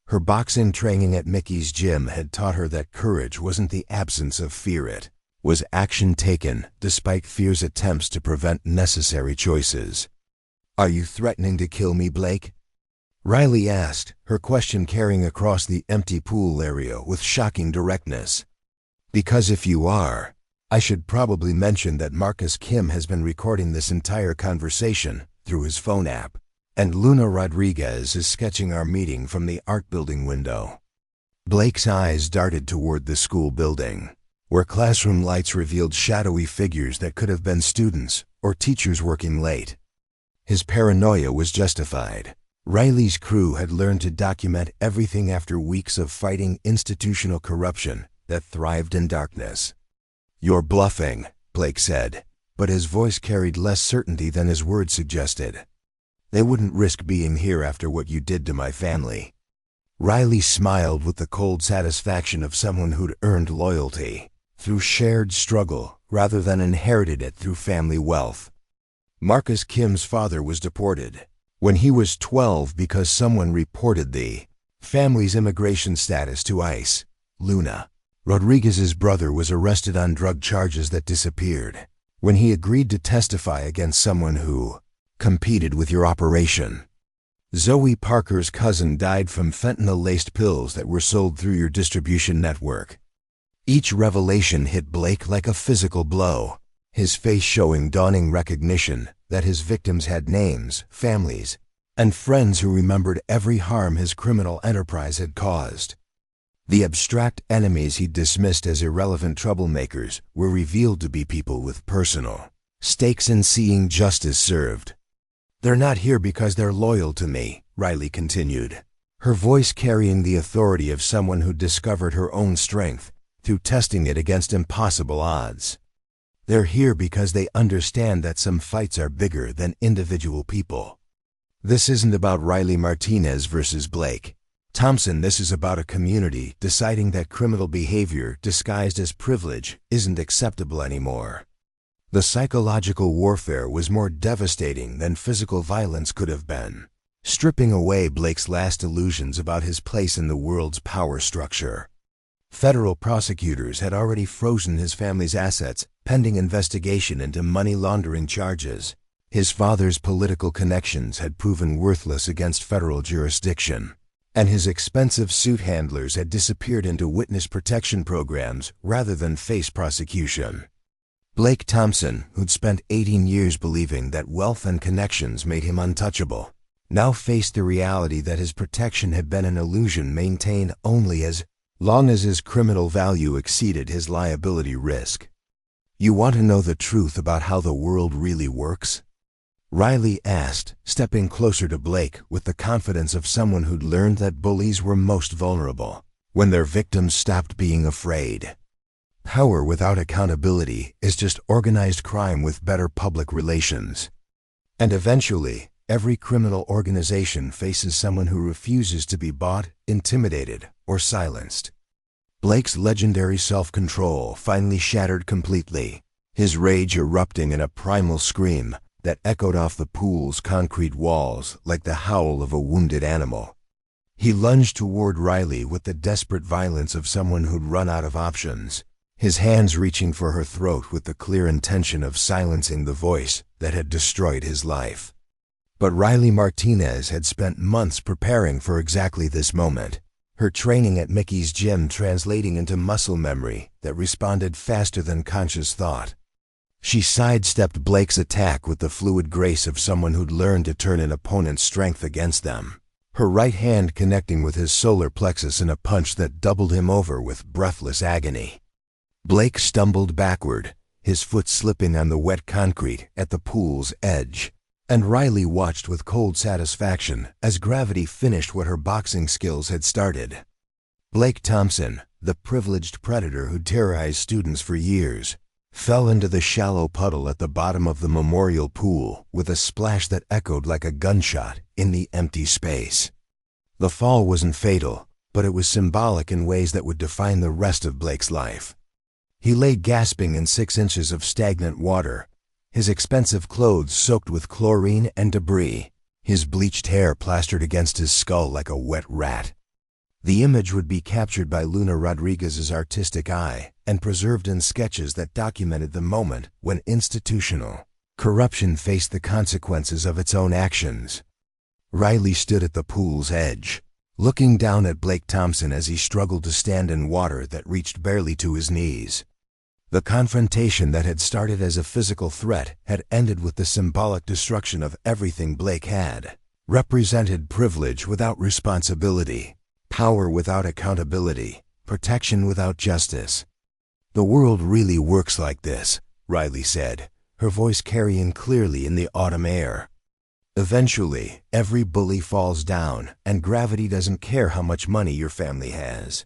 Her boxing training at Mickey's gym had taught her that courage wasn't the absence of fear, it was action taken despite fear's attempts to prevent necessary choices. "Are you threatening to kill me, Blake?" Riley asked, her question carrying across the empty pool area with shocking directness. "Because if you are, I should probably mention that Marcus Kim has been recording this entire conversation through his phone app, and Luna Rodriguez is sketching our meeting from the art building window." Blake's eyes darted toward the school building, where classroom lights revealed shadowy figures that could have been students or teachers working late. His paranoia was justified. Riley's crew had learned to document everything after weeks of fighting institutional corruption that thrived in darkness. "You're bluffing," Blake said, but his voice carried less certainty than his words suggested. "They wouldn't risk being here after what you did to my family." Riley smiled with the cold satisfaction of someone who'd earned loyalty through shared struggle rather than inherited it through family wealth. Marcus Kim's father was deported when he was 12 because someone reported the family's immigration status to ICE. Luna, Rodriguez's brother, was arrested on drug charges that disappeared when he agreed to testify against someone who competed with your operation. Zoe Parker's cousin died from fentanyl-laced pills that were sold through your distribution network. Each revelation hit Blake like a physical blow, his face showing dawning recognition that his victims had names, families, and friends who remembered every harm his criminal enterprise had caused. The abstract enemies he dismissed as irrelevant troublemakers were revealed to be people with personal stakes in seeing justice served. "They're not here because they're loyal to me," Riley continued, her voice carrying the authority of someone who discovered her own strength through testing it against impossible odds. "They're here because they understand that some fights are bigger than individual people. This isn't about Riley Martinez versus Blake Thompson. This is about a community deciding that criminal behavior disguised as privilege isn't acceptable anymore." The psychological warfare was more devastating than physical violence could have been, stripping away Blake's last illusions about his place in the world's power structure. Federal prosecutors had already frozen his family's assets pending investigation into money laundering charges. His father's political connections had proven worthless against federal jurisdiction, and his expensive suit handlers had disappeared into witness protection programs rather than face prosecution. Blake Thompson, who'd spent 18 years believing that wealth and connections made him untouchable, now faced the reality that his protection had been an illusion maintained only as long as his criminal value exceeded his liability risk. "You want to know the truth about how the world really works?" Riley asked, stepping closer to Blake with the confidence of someone who'd learned that bullies were most vulnerable when their victims stopped being afraid. "Power without accountability is just organized crime with better public relations. And eventually, every criminal organization faces someone who refuses to be bought, intimidated, or silenced." Blake's legendary self-control finally shattered completely, his rage erupting in a primal scream that echoed off the pool's concrete walls like the howl of a wounded animal. He lunged toward Riley with the desperate violence of someone who'd run out of options, his hands reaching for her throat with the clear intention of silencing the voice that had destroyed his life. But Riley Martinez had spent months preparing for exactly this moment, her training at Mickey's gym translating into muscle memory that responded faster than conscious thought. She sidestepped Blake's attack with the fluid grace of someone who'd learned to turn an opponent's strength against them, her right hand connecting with his solar plexus in a punch that doubled him over with breathless agony. Blake stumbled backward, his foot slipping on the wet concrete at the pool's edge, and Riley watched with cold satisfaction as gravity finished what her boxing skills had started. Blake Thompson, the privileged predator who terrorized students for years, fell into the shallow puddle at the bottom of the memorial pool with a splash that echoed like a gunshot in the empty space. The fall wasn't fatal, but it was symbolic in ways that would define the rest of Blake's life. He lay gasping in 6 inches of stagnant water, his expensive clothes soaked with chlorine and debris, his bleached hair plastered against his skull like a wet rat. The image would be captured by Luna Rodriguez's artistic eye and preserved in sketches that documented the moment when institutional corruption faced the consequences of its own actions. Riley stood at the pool's edge, looking down at Blake Thompson as he struggled to stand in water that reached barely to his knees. The confrontation that had started as a physical threat had ended with the symbolic destruction of everything Blake had represented: privilege without responsibility, power without accountability, protection without justice. "The world really works like this," Riley said, her voice carrying clearly in the autumn air. Eventually, every bully falls down, and gravity doesn't care how much money your family has.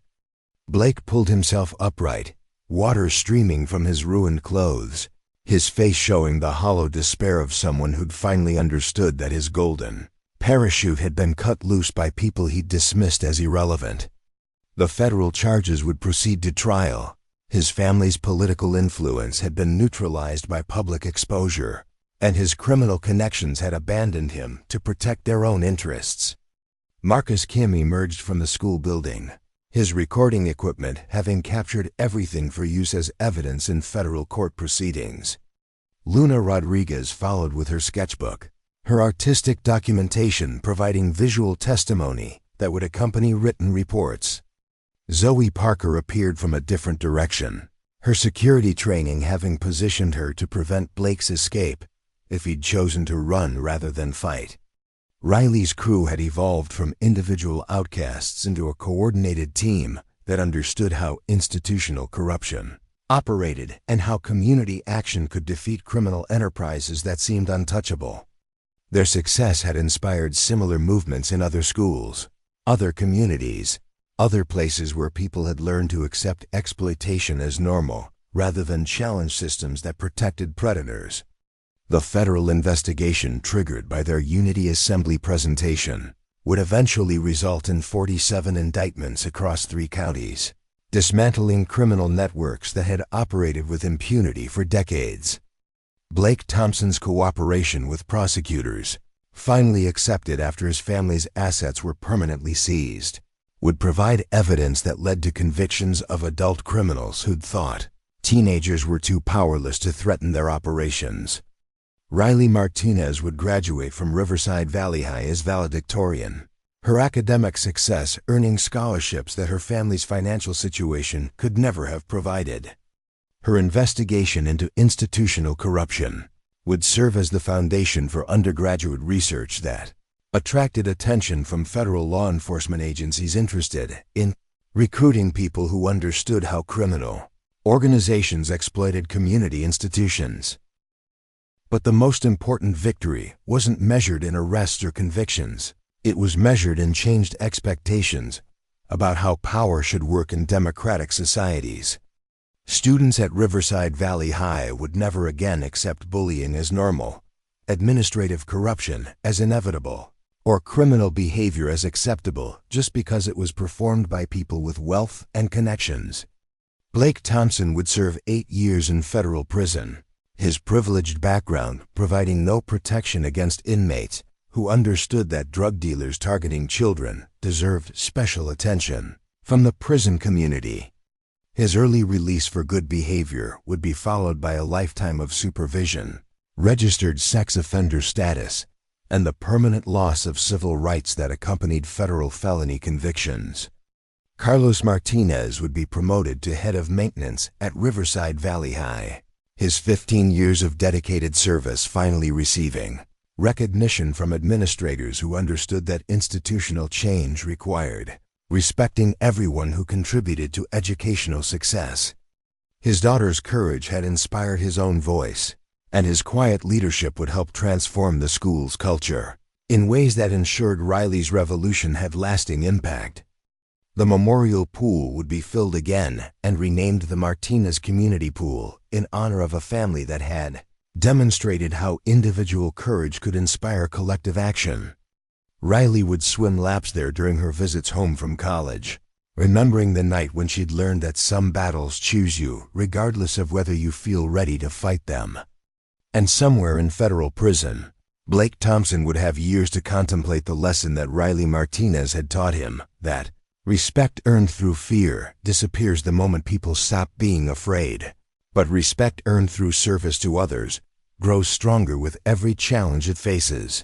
Blake pulled himself upright, water streaming from his ruined clothes, his face showing the hollow despair of someone who'd finally understood that his golden parachute had been cut loose by people he'd dismissed as irrelevant. The federal charges would proceed to trial. His family's political influence had been neutralized by public exposure, and his criminal connections had abandoned him to protect their own interests. Marcus Kim emerged from the school building, his recording equipment having captured everything for use as evidence in federal court proceedings. Luna Rodriguez followed with her sketchbook, her artistic documentation providing visual testimony that would accompany written reports. Zoe Parker appeared from a different direction, her security training having positioned her to prevent Blake's escape if he'd chosen to run rather than fight. Riley's crew had evolved from individual outcasts into a coordinated team that understood how institutional corruption operated and how community action could defeat criminal enterprises that seemed untouchable. Their success had inspired similar movements in other schools, other communities, other places where people had learned to accept exploitation as normal rather than challenge systems that protected predators. The federal investigation triggered by their Unity Assembly presentation would eventually result in 47 indictments across 3 counties, dismantling criminal networks that had operated with impunity for decades. Blake Thompson's cooperation with prosecutors, finally accepted after his family's assets were permanently seized, would provide evidence that led to convictions of adult criminals who'd thought teenagers were too powerless to threaten their operations. Riley Martinez would graduate from Riverside Valley High as valedictorian, her academic success earning scholarships that her family's financial situation could never have provided. Her investigation into institutional corruption would serve as the foundation for undergraduate research that attracted attention from federal law enforcement agencies interested in recruiting people who understood how criminal organizations exploited community institutions. But the most important victory wasn't measured in arrests or convictions. It was measured in changed expectations about how power should work in democratic societies. Students at Riverside Valley High would never again accept bullying as normal, administrative corruption as inevitable, or criminal behavior as acceptable just because it was performed by people with wealth and connections. Blake Thompson would serve 8 years in federal prison, his privileged background providing no protection against inmates who understood that drug dealers targeting children deserved special attention from the prison community. His early release for good behavior would be followed by a lifetime of supervision, registered sex offender status, and the permanent loss of civil rights that accompanied federal felony convictions. Carlos Martinez would be promoted to head of maintenance at Riverside Valley High, his 15 years of dedicated service finally receiving recognition from administrators who understood that institutional change required respecting everyone who contributed to educational success. His daughter's courage had inspired his own voice, and his quiet leadership would help transform the school's culture in ways that ensured Riley's revolution had lasting impact. The memorial pool would be filled again and renamed the Martinez Community Pool in honor of a family that had demonstrated how individual courage could inspire collective action. Riley would swim laps there during her visits home from college, remembering the night when she'd learned that some battles choose you regardless of whether you feel ready to fight them. And somewhere in federal prison, Blake Thompson would have years to contemplate the lesson that Riley Martinez had taught him, that respect earned through fear disappears the moment people stop being afraid, but respect earned through service to others grows stronger with every challenge it faces.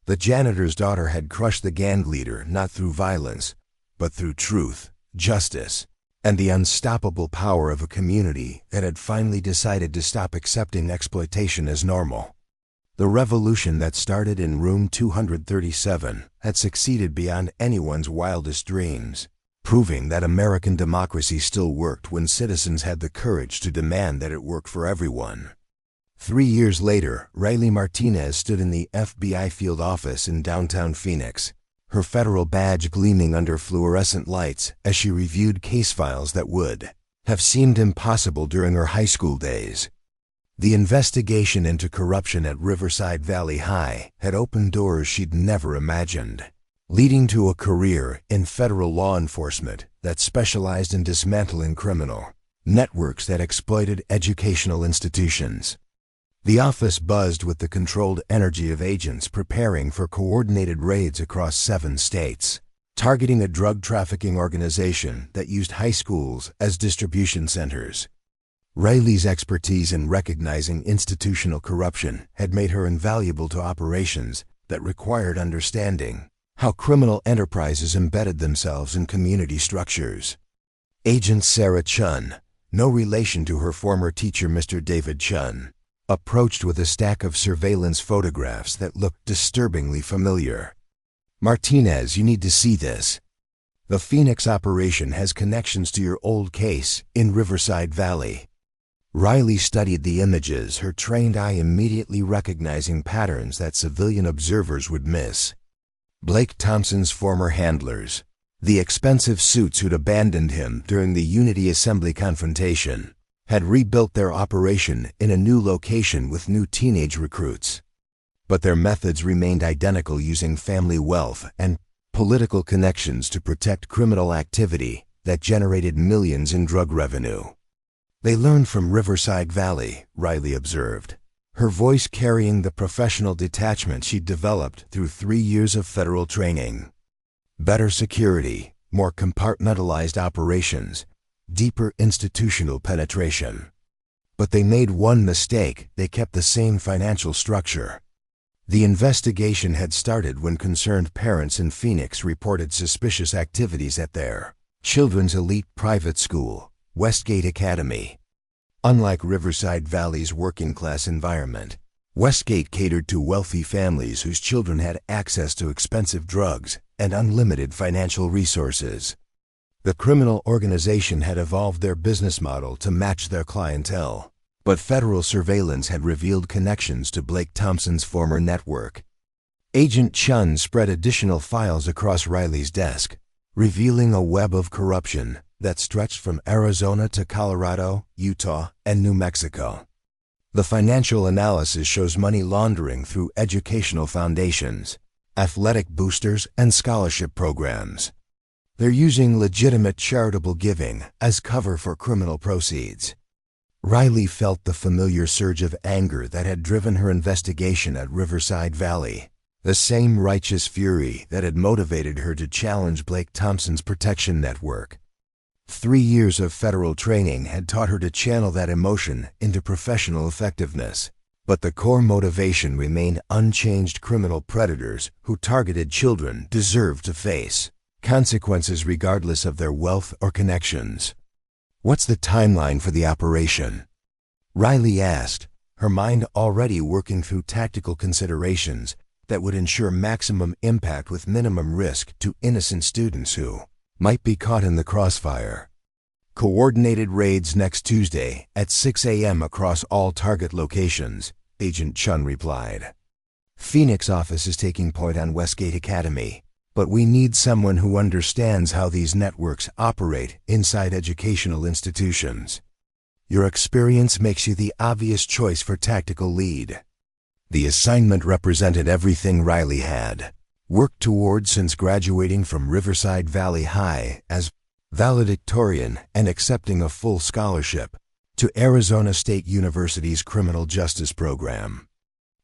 The janitor's daughter had crushed the gang leader not through violence, but through truth, justice, and the unstoppable power of a community that had finally decided to stop accepting exploitation as normal. The revolution that started in room 237 had succeeded beyond anyone's wildest dreams, proving that American democracy still worked when citizens had the courage to demand that it work for everyone. 3 years later, Riley Martinez stood in the FBI field office in downtown Phoenix, her federal badge gleaming under fluorescent lights as she reviewed case files that would have seemed impossible during her high school days. The investigation into corruption at Riverside Valley High had opened doors she'd never imagined, leading to a career in federal law enforcement that specialized in dismantling criminal networks that exploited educational institutions. The office buzzed with the controlled energy of agents preparing for coordinated raids across 7 states, targeting a drug trafficking organization that used high schools as distribution centers. Riley's expertise in recognizing institutional corruption had made her invaluable to operations that required understanding how criminal enterprises embedded themselves in community structures. Agent Sarah Chun, no relation to her former teacher Mr. David Chun, approached with a stack of surveillance photographs that looked disturbingly familiar. "Martinez, you need to see this. The Phoenix operation has connections to your old case in Riverside Valley." Riley studied the images, her trained eye immediately recognizing patterns that civilian observers would miss. Blake Thompson's former handlers, the expensive suits who'd abandoned him during the Unity Assembly confrontation, had rebuilt their operation in a new location with new teenage recruits. But their methods remained identical, using family wealth and political connections to protect criminal activity that generated millions in drug revenue. "They learned from Riverside Valley," Riley observed, her voice carrying the professional detachment she'd developed through 3 years of federal training. Better security, more compartmentalized operations, deeper institutional penetration. But they made one mistake: they kept the same financial structure. The investigation had started when concerned parents in Phoenix reported suspicious activities at their children's elite private school, Westgate Academy. Unlike Riverside Valley's working-class environment, Westgate catered to wealthy families whose children had access to expensive drugs and unlimited financial resources. The criminal organization had evolved their business model to match their clientele, but federal surveillance had revealed connections to Blake Thompson's former network. Agent Chun spread additional files across Riley's desk, revealing a web of corruption that stretched from Arizona to Colorado, Utah, and New Mexico. The financial analysis shows money laundering through educational foundations, athletic boosters, and scholarship programs. They're using legitimate charitable giving as cover for criminal proceeds. Riley felt the familiar surge of anger that had driven her investigation at Riverside Valley, the same righteous fury that had motivated her to challenge Blake Thompson's protection network. 3 years of federal training had taught her to channel that emotion into professional effectiveness, but the core motivation remained unchanged: criminal predators who targeted children deserved to face consequences regardless of their wealth or connections. "What's the timeline for the operation?" Riley asked, her mind already working through tactical considerations that would ensure maximum impact with minimum risk to innocent students who might be caught in the crossfire. "Coordinated raids next Tuesday at 6 a.m. across all target locations," Agent Chun replied. "Phoenix office is taking point on Westgate Academy, but we need someone who understands how these networks operate inside educational institutions. Your experience makes you the obvious choice for tactical lead." The assignment represented everything Riley had worked toward since graduating from Riverside Valley High as valedictorian and accepting a full scholarship to Arizona State University's Criminal Justice Program.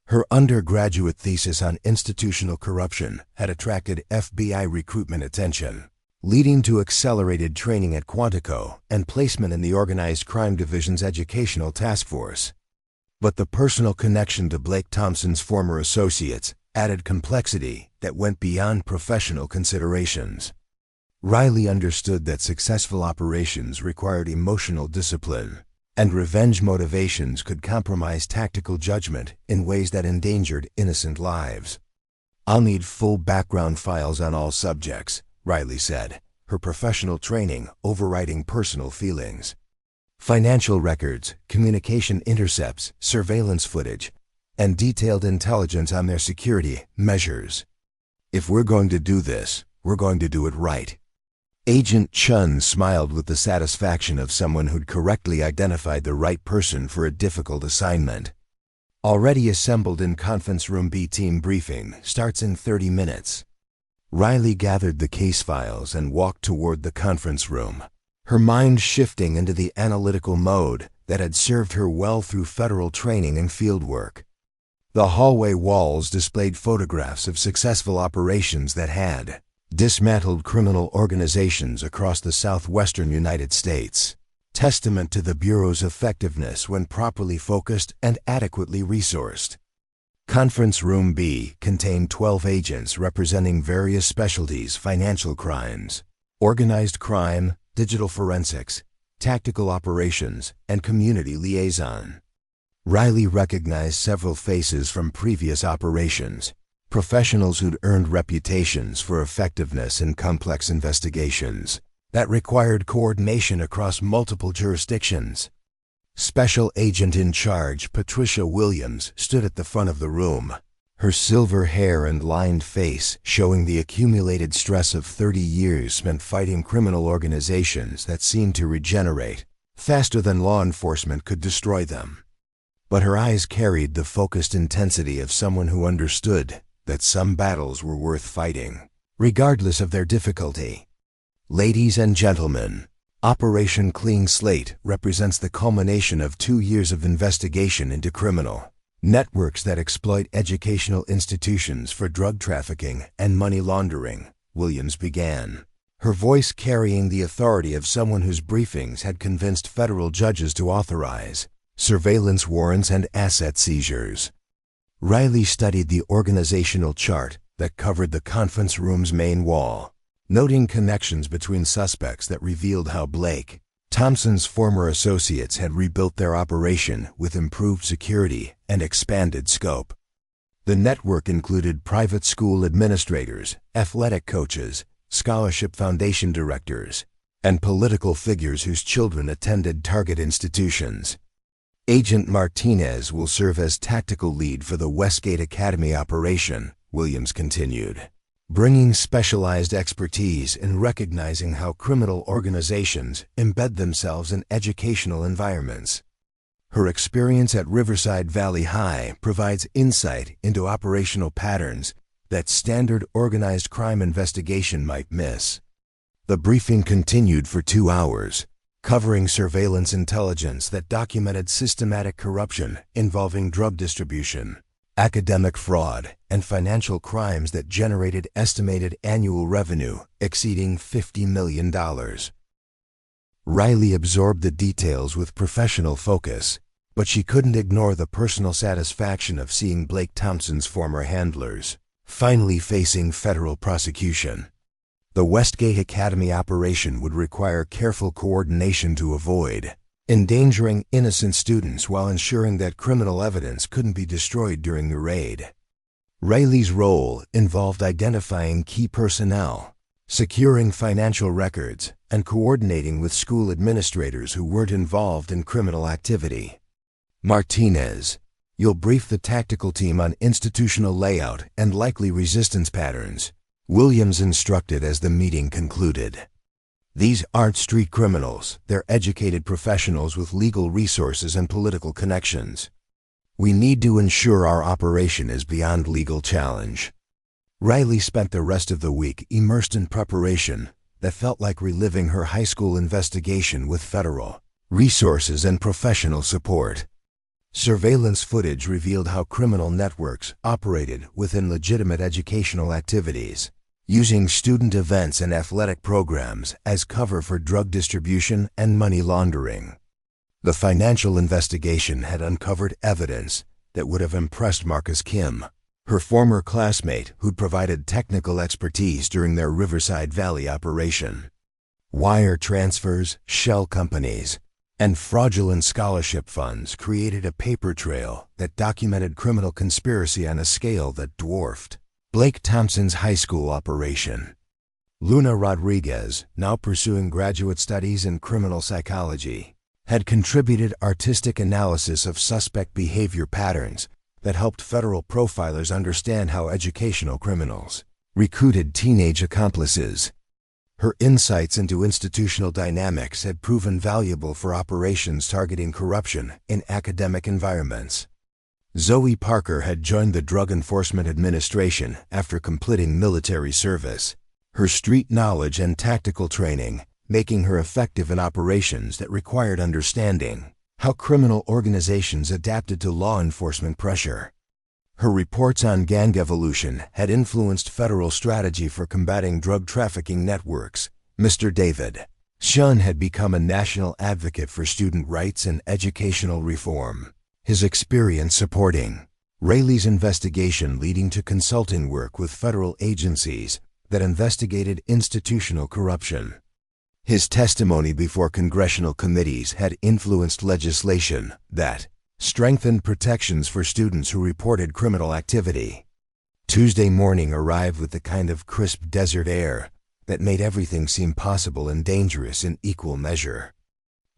Her undergraduate thesis on institutional corruption had attracted FBI recruitment attention, leading to accelerated training at Quantico and placement in the Organized Crime Division's Educational Task Force. But the personal connection to Blake Thompson's former associates added complexity that went beyond professional considerations. Riley understood that successful operations required emotional discipline, and revenge motivations could compromise tactical judgment in ways that endangered innocent lives. "I'll need full background files on all subjects," Riley said, her professional training overriding personal feelings. Financial records, communication intercepts, surveillance footage, and detailed intelligence on their security measures. If we're going to do this, we're going to do it right. Agent Chun smiled with the satisfaction of someone who'd correctly identified the right person for a difficult assignment. Already assembled in Conference Room B, team briefing starts in 30 minutes. Riley gathered the case files and walked toward the conference room, her mind shifting into the analytical mode that had served her well through federal training and fieldwork. The hallway walls displayed photographs of successful operations that had dismantled criminal organizations across the southwestern United States, testament to the Bureau's effectiveness when properly focused and adequately resourced. Conference Room B contained 12 agents representing various specialties: financial crimes, organized crime, digital forensics, tactical operations, and community liaison. Riley recognized several faces from previous operations, professionals who'd earned reputations for effectiveness in complex investigations that required coordination across multiple jurisdictions. Special Agent in Charge Patricia Williams stood at the front of the room, her silver hair and lined face showing the accumulated stress of 30 years spent fighting criminal organizations that seemed to regenerate faster than law enforcement could destroy them. But her eyes carried the focused intensity of someone who understood that some battles were worth fighting, regardless of their difficulty. Ladies and gentlemen, Operation Clean Slate represents the culmination of 2 years of investigation into criminal networks that exploit educational institutions for drug trafficking and money laundering, Williams began, her voice carrying the authority of someone whose briefings had convinced federal judges to authorize surveillance warrants and asset seizures. Riley studied the organizational chart that covered the conference room's main wall, noting connections between suspects that revealed how Blake Thompson's former associates had rebuilt their operation with improved security and expanded scope. The network included private school administrators, athletic coaches, scholarship foundation directors, and political figures whose children attended target institutions. Agent Martinez will serve as tactical lead for the Westgate Academy operation, Williams continued, bringing specialized expertise in recognizing how criminal organizations embed themselves in educational environments. Her experience at Riverside Valley High provides insight into operational patterns that standard organized crime investigation might miss. The briefing continued for 2 hours, covering surveillance intelligence that documented systematic corruption involving drug distribution, academic fraud, and financial crimes that generated estimated annual revenue exceeding $50 million. Riley absorbed the details with professional focus, but she couldn't ignore the personal satisfaction of seeing Blake Thompson's former handlers finally facing federal prosecution. The Westgate Academy operation would require careful coordination to avoid endangering innocent students while ensuring that criminal evidence couldn't be destroyed during the raid. Riley's role involved identifying key personnel, securing financial records, and coordinating with school administrators who weren't involved in criminal activity. Martinez, you'll brief the tactical team on institutional layout and likely resistance patterns, Williams instructed as the meeting concluded. These aren't street criminals, they're educated professionals with legal resources and political connections. We need to ensure our operation is beyond legal challenge. Riley spent the rest of the week immersed in preparation that felt like reliving her high school investigation with federal resources and professional support. Surveillance footage revealed how criminal networks operated within legitimate educational activities, using student events and athletic programs as cover for drug distribution and money laundering. The financial investigation had uncovered evidence that would have impressed Marcus Kim, her former classmate who'd provided technical expertise during their Riverside Valley operation. Wire transfers, shell companies, and fraudulent scholarship funds created a paper trail that documented criminal conspiracy on a scale that dwarfed Blake Thompson's high school operation. Luna Rodriguez, now pursuing graduate studies in criminal psychology, had contributed artistic analysis of suspect behavior patterns that helped federal profilers understand how educational criminals recruited teenage accomplices. Her insights into institutional dynamics had proven valuable for operations targeting corruption in academic environments. Zoe Parker had joined the Drug Enforcement Administration after completing military service. Her street knowledge and tactical training making her effective in operations that required understanding how criminal organizations adapted to law enforcement pressure. Her reports on gang evolution had influenced federal strategy for combating drug trafficking networks. Mr. David Shun had become a national advocate for student rights and educational reform. His experience supporting Riley's investigation leading to consulting work with federal agencies that investigated institutional corruption. His testimony before congressional committees had influenced legislation that strengthened protections for students who reported criminal activity. Tuesday morning arrived with the kind of crisp desert air that made everything seem possible and dangerous in equal measure.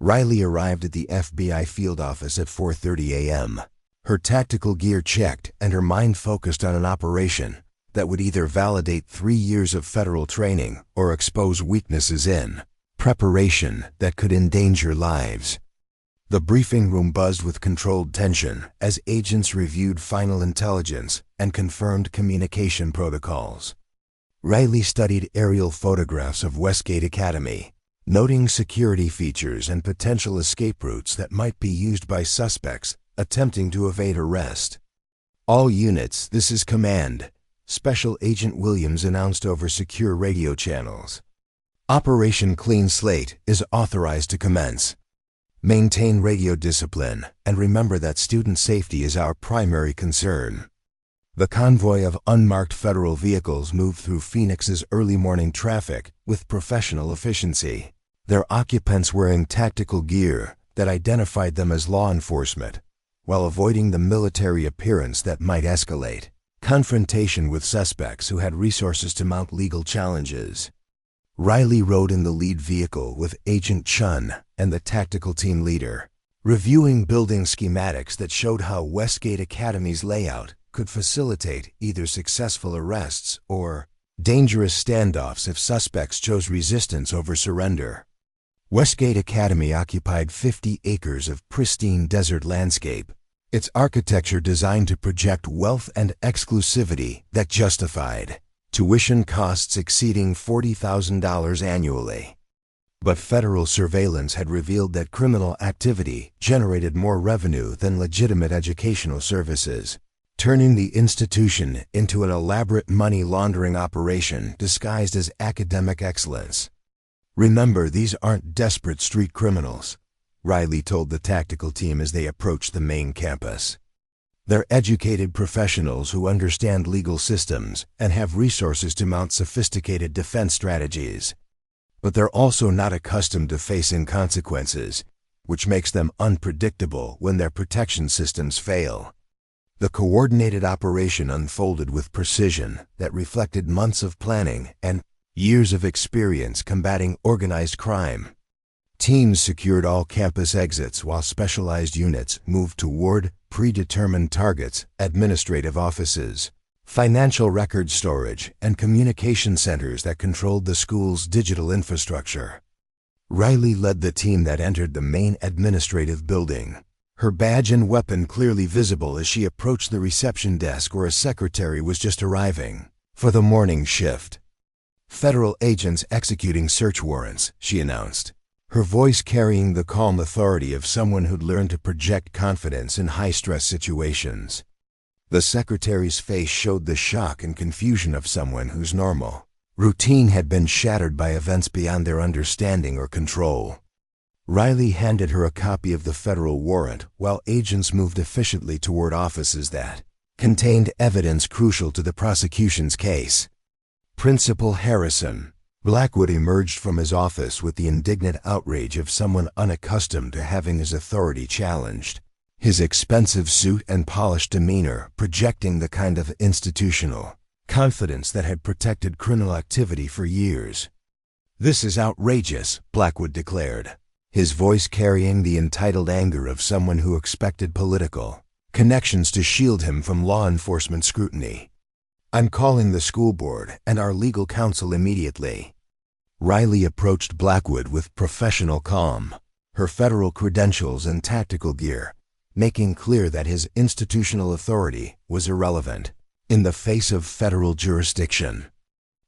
Riley arrived at the FBI field office at 4:30 a.m., her tactical gear checked and her mind focused on an operation that would either validate 3 years of federal training or expose weaknesses in preparation that could endanger lives. The briefing room buzzed with controlled tension as agents reviewed final intelligence and confirmed communication protocols. Riley studied aerial photographs of Westgate Academy, noting security features and potential escape routes that might be used by suspects attempting to evade arrest. "All units, this is command," Special Agent Williams announced over secure radio channels. "Operation Clean Slate is authorized to commence. Maintain radio discipline and remember that student safety is our primary concern." The convoy of unmarked federal vehicles moved through Phoenix's early morning traffic with professional efficiency, their occupants wearing tactical gear that identified them as law enforcement, while avoiding the military appearance that might escalate confrontation with suspects who had resources to mount legal challenges. Riley rode in the lead vehicle with Agent Chun and the tactical team leader, reviewing building schematics that showed how Westgate Academy's layout could facilitate either successful arrests or dangerous standoffs if suspects chose resistance over surrender. Westgate Academy occupied 50 acres of pristine desert landscape, its architecture designed to project wealth and exclusivity that justified tuition costs exceeding $40,000 annually. But federal surveillance had revealed that criminal activity generated more revenue than legitimate educational services, turning the institution into an elaborate money laundering operation disguised as academic excellence. "Remember, these aren't desperate street criminals," Riley told the tactical team as they approached the main campus. "They're educated professionals who understand legal systems and have resources to mount sophisticated defense strategies. But they're also not accustomed to facing consequences, which makes them unpredictable when their protection systems fail." The coordinated operation unfolded with precision that reflected months of planning and years of experience combating organized crime. Teams secured all campus exits while specialized units moved toward predetermined targets, administrative offices, financial record storage, and communication centers that controlled the school's digital infrastructure. Riley led the team that entered the main administrative building, her badge and weapon clearly visible as she approached the reception desk where a secretary was just arriving for the morning shift. "Federal agents executing search warrants," she announced, her voice carrying the calm authority of someone who'd learned to project confidence in high-stress situations. The secretary's face showed the shock and confusion of someone whose normal routine had been shattered by events beyond their understanding or control. Riley handed her a copy of the federal warrant while agents moved efficiently toward offices that contained evidence crucial to the prosecution's case. Principal Harrison Blackwood emerged from his office with the indignant outrage of someone unaccustomed to having his authority challenged, his expensive suit and polished demeanor projecting the kind of institutional confidence that had protected criminal activity for years. "This is outrageous," Blackwood declared. his voice carrying the entitled anger of someone who expected political connections to shield him from law enforcement scrutiny. "I'm calling the school board and our legal counsel immediately." Riley approached Blackwood with professional calm, her federal credentials and tactical gear, making clear that his institutional authority was irrelevant in the face of federal jurisdiction.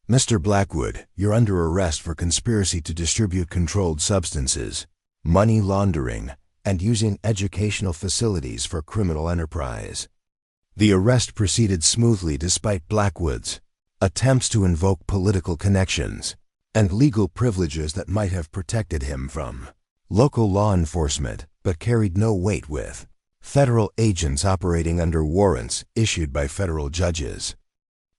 "Mr. Blackwood, you're under arrest for conspiracy to distribute controlled substances, money laundering, and using educational facilities for criminal enterprise." The arrest proceeded smoothly despite Blackwood's attempts to invoke political connections and legal privileges that might have protected him from local law enforcement, but carried no weight with federal agents operating under warrants issued by federal judges.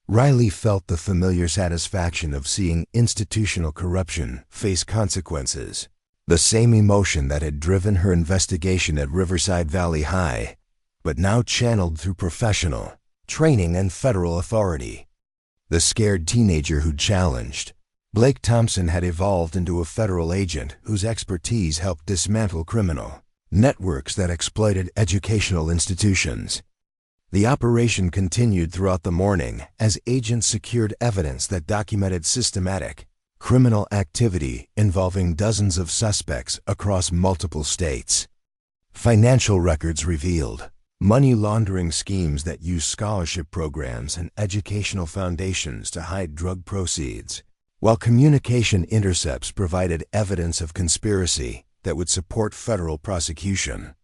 Riley felt the familiar satisfaction of seeing institutional corruption face consequences, the same emotion that had driven her investigation at Riverside Valley High, but now channeled through professional training and federal authority. The scared teenager who challenged Blake Thompson had evolved into a federal agent whose expertise helped dismantle criminal networks that exploited educational institutions. The operation continued throughout the morning as agents secured evidence that documented systematic criminal activity involving dozens of suspects across multiple states. Financial records revealed money laundering schemes that use scholarship programs and educational foundations to hide drug proceeds, while communication intercepts provided evidence of conspiracy that would support federal prosecution.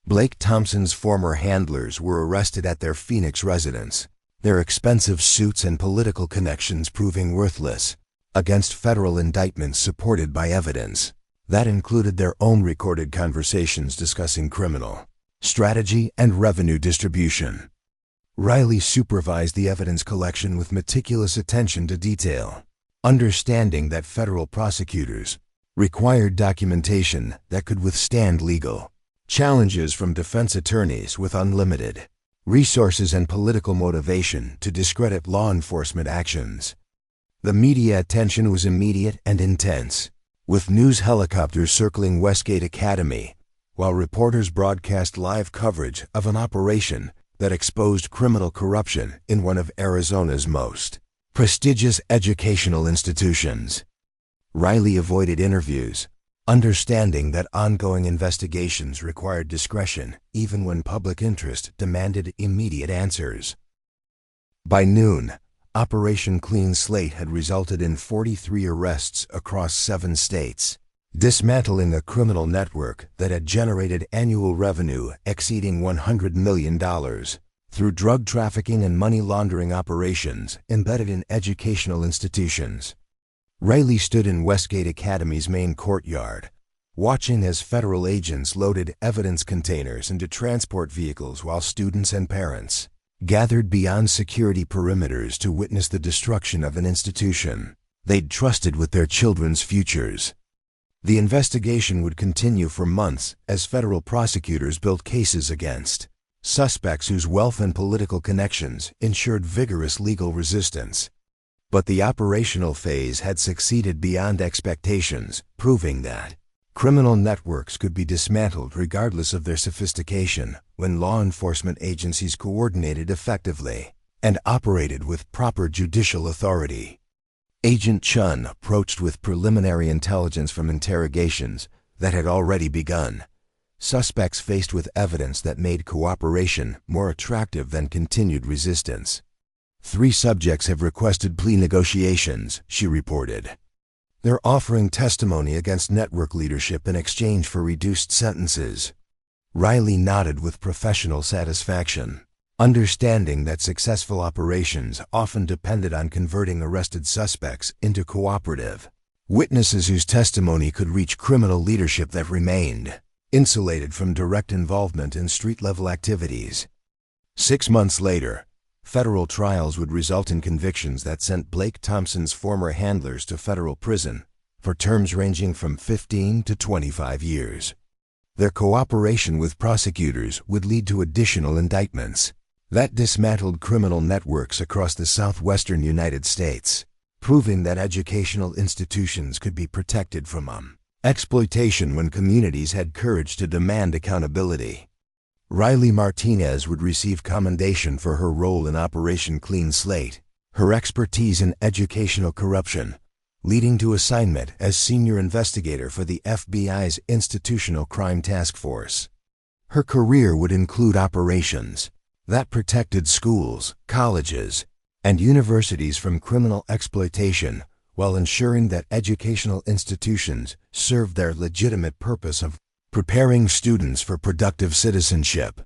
Blake Thompson's former handlers were arrested at their Phoenix residence, their expensive suits and political connections proving worthless against federal indictments supported by evidence that included their own recorded conversations discussing criminal strategy and revenue distribution. Riley supervised the evidence collection with meticulous attention to detail, understanding that federal prosecutors required documentation that could withstand legal challenges from defense attorneys with unlimited resources and political motivation to discredit law enforcement actions. The media attention was immediate and intense, with news helicopters circling Westgate Academy, while reporters broadcast live coverage of an operation that exposed criminal corruption in one of Arizona's most prestigious educational institutions. Riley avoided interviews, understanding that ongoing investigations required discretion even when public interest demanded immediate answers. By noon, Operation Clean Slate had resulted in 43 arrests across 7 states, dismantling a criminal network that had generated annual revenue exceeding $100 million through drug trafficking and money laundering operations embedded in educational institutions. Riley stood in Westgate Academy's main courtyard, watching as federal agents loaded evidence containers into transport vehicles while students and parents gathered beyond security perimeters to witness the destruction of an institution they'd trusted with their children's futures. The investigation would continue for months as federal prosecutors built cases against suspects whose wealth and political connections ensured vigorous legal resistance. But the operational phase had succeeded beyond expectations, proving that criminal networks could be dismantled regardless of their sophistication when law enforcement agencies coordinated effectively and operated with proper judicial authority. Agent Chun approached with preliminary intelligence from interrogations that had already begun. Suspects faced with evidence that made cooperation more attractive than continued resistance. 3 subjects have requested plea negotiations, she reported. They're offering testimony against network leadership in exchange for reduced sentences. Riley nodded with professional satisfaction, understanding that successful operations often depended on converting arrested suspects into cooperative witnesses whose testimony could reach criminal leadership that remained insulated from direct involvement in street-level activities. 6 months later, federal trials would result in convictions that sent Blake Thompson's former handlers to federal prison for terms ranging from 15 to 25 years. Their cooperation with prosecutors would lead to additional indictments that dismantled criminal networks across the southwestern United States, proving that educational institutions could be protected from Exploitation when communities had courage to demand accountability. Riley Martinez would receive commendation for her role in Operation Clean Slate, her expertise in educational corruption, leading to assignment as senior investigator for the FBI's Institutional Crime Task Force. Her career would include operations that protected schools, colleges, and universities from criminal exploitation while ensuring that educational institutions served their legitimate purpose of preparing students for productive citizenship.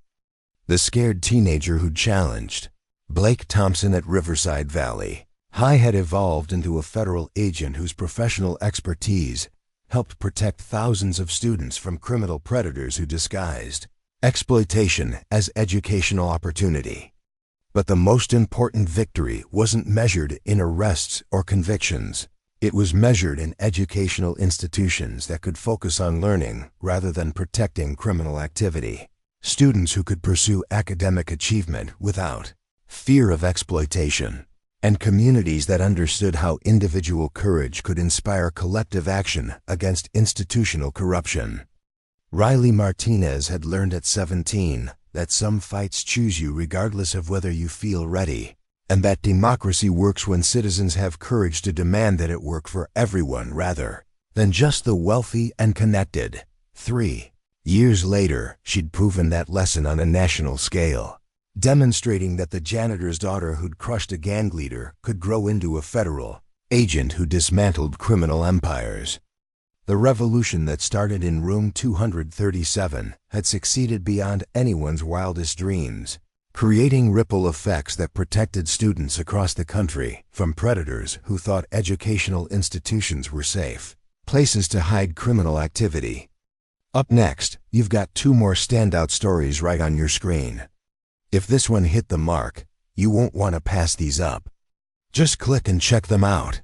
The scared teenager who challenged Blake Thompson at Riverside Valley High had evolved into a federal agent whose professional expertise helped protect thousands of students from criminal predators who disguised exploitation as educational opportunity. But the most important victory wasn't measured in arrests or convictions. It was measured in educational institutions that could focus on learning rather than protecting criminal activity. Students who could pursue academic achievement without fear of exploitation. And communities that understood how individual courage could inspire collective action against institutional corruption. Riley Martinez had learned at 17 that some fights choose you regardless of whether you feel ready, and that democracy works when citizens have courage to demand that it work for everyone rather than just the wealthy and connected. 3 years later, she'd proven that lesson on a national scale, demonstrating that the janitor's daughter who'd crushed a gang leader could grow into a federal agent who dismantled criminal empires. The revolution that started in room 237 had succeeded beyond anyone's wildest dreams, creating ripple effects that protected students across the country from predators who thought educational institutions were safe places to hide criminal activity. Up next, you've got 2 more standout stories right on your screen. If this one hit the mark, you won't want to pass these up. Just click and check them out.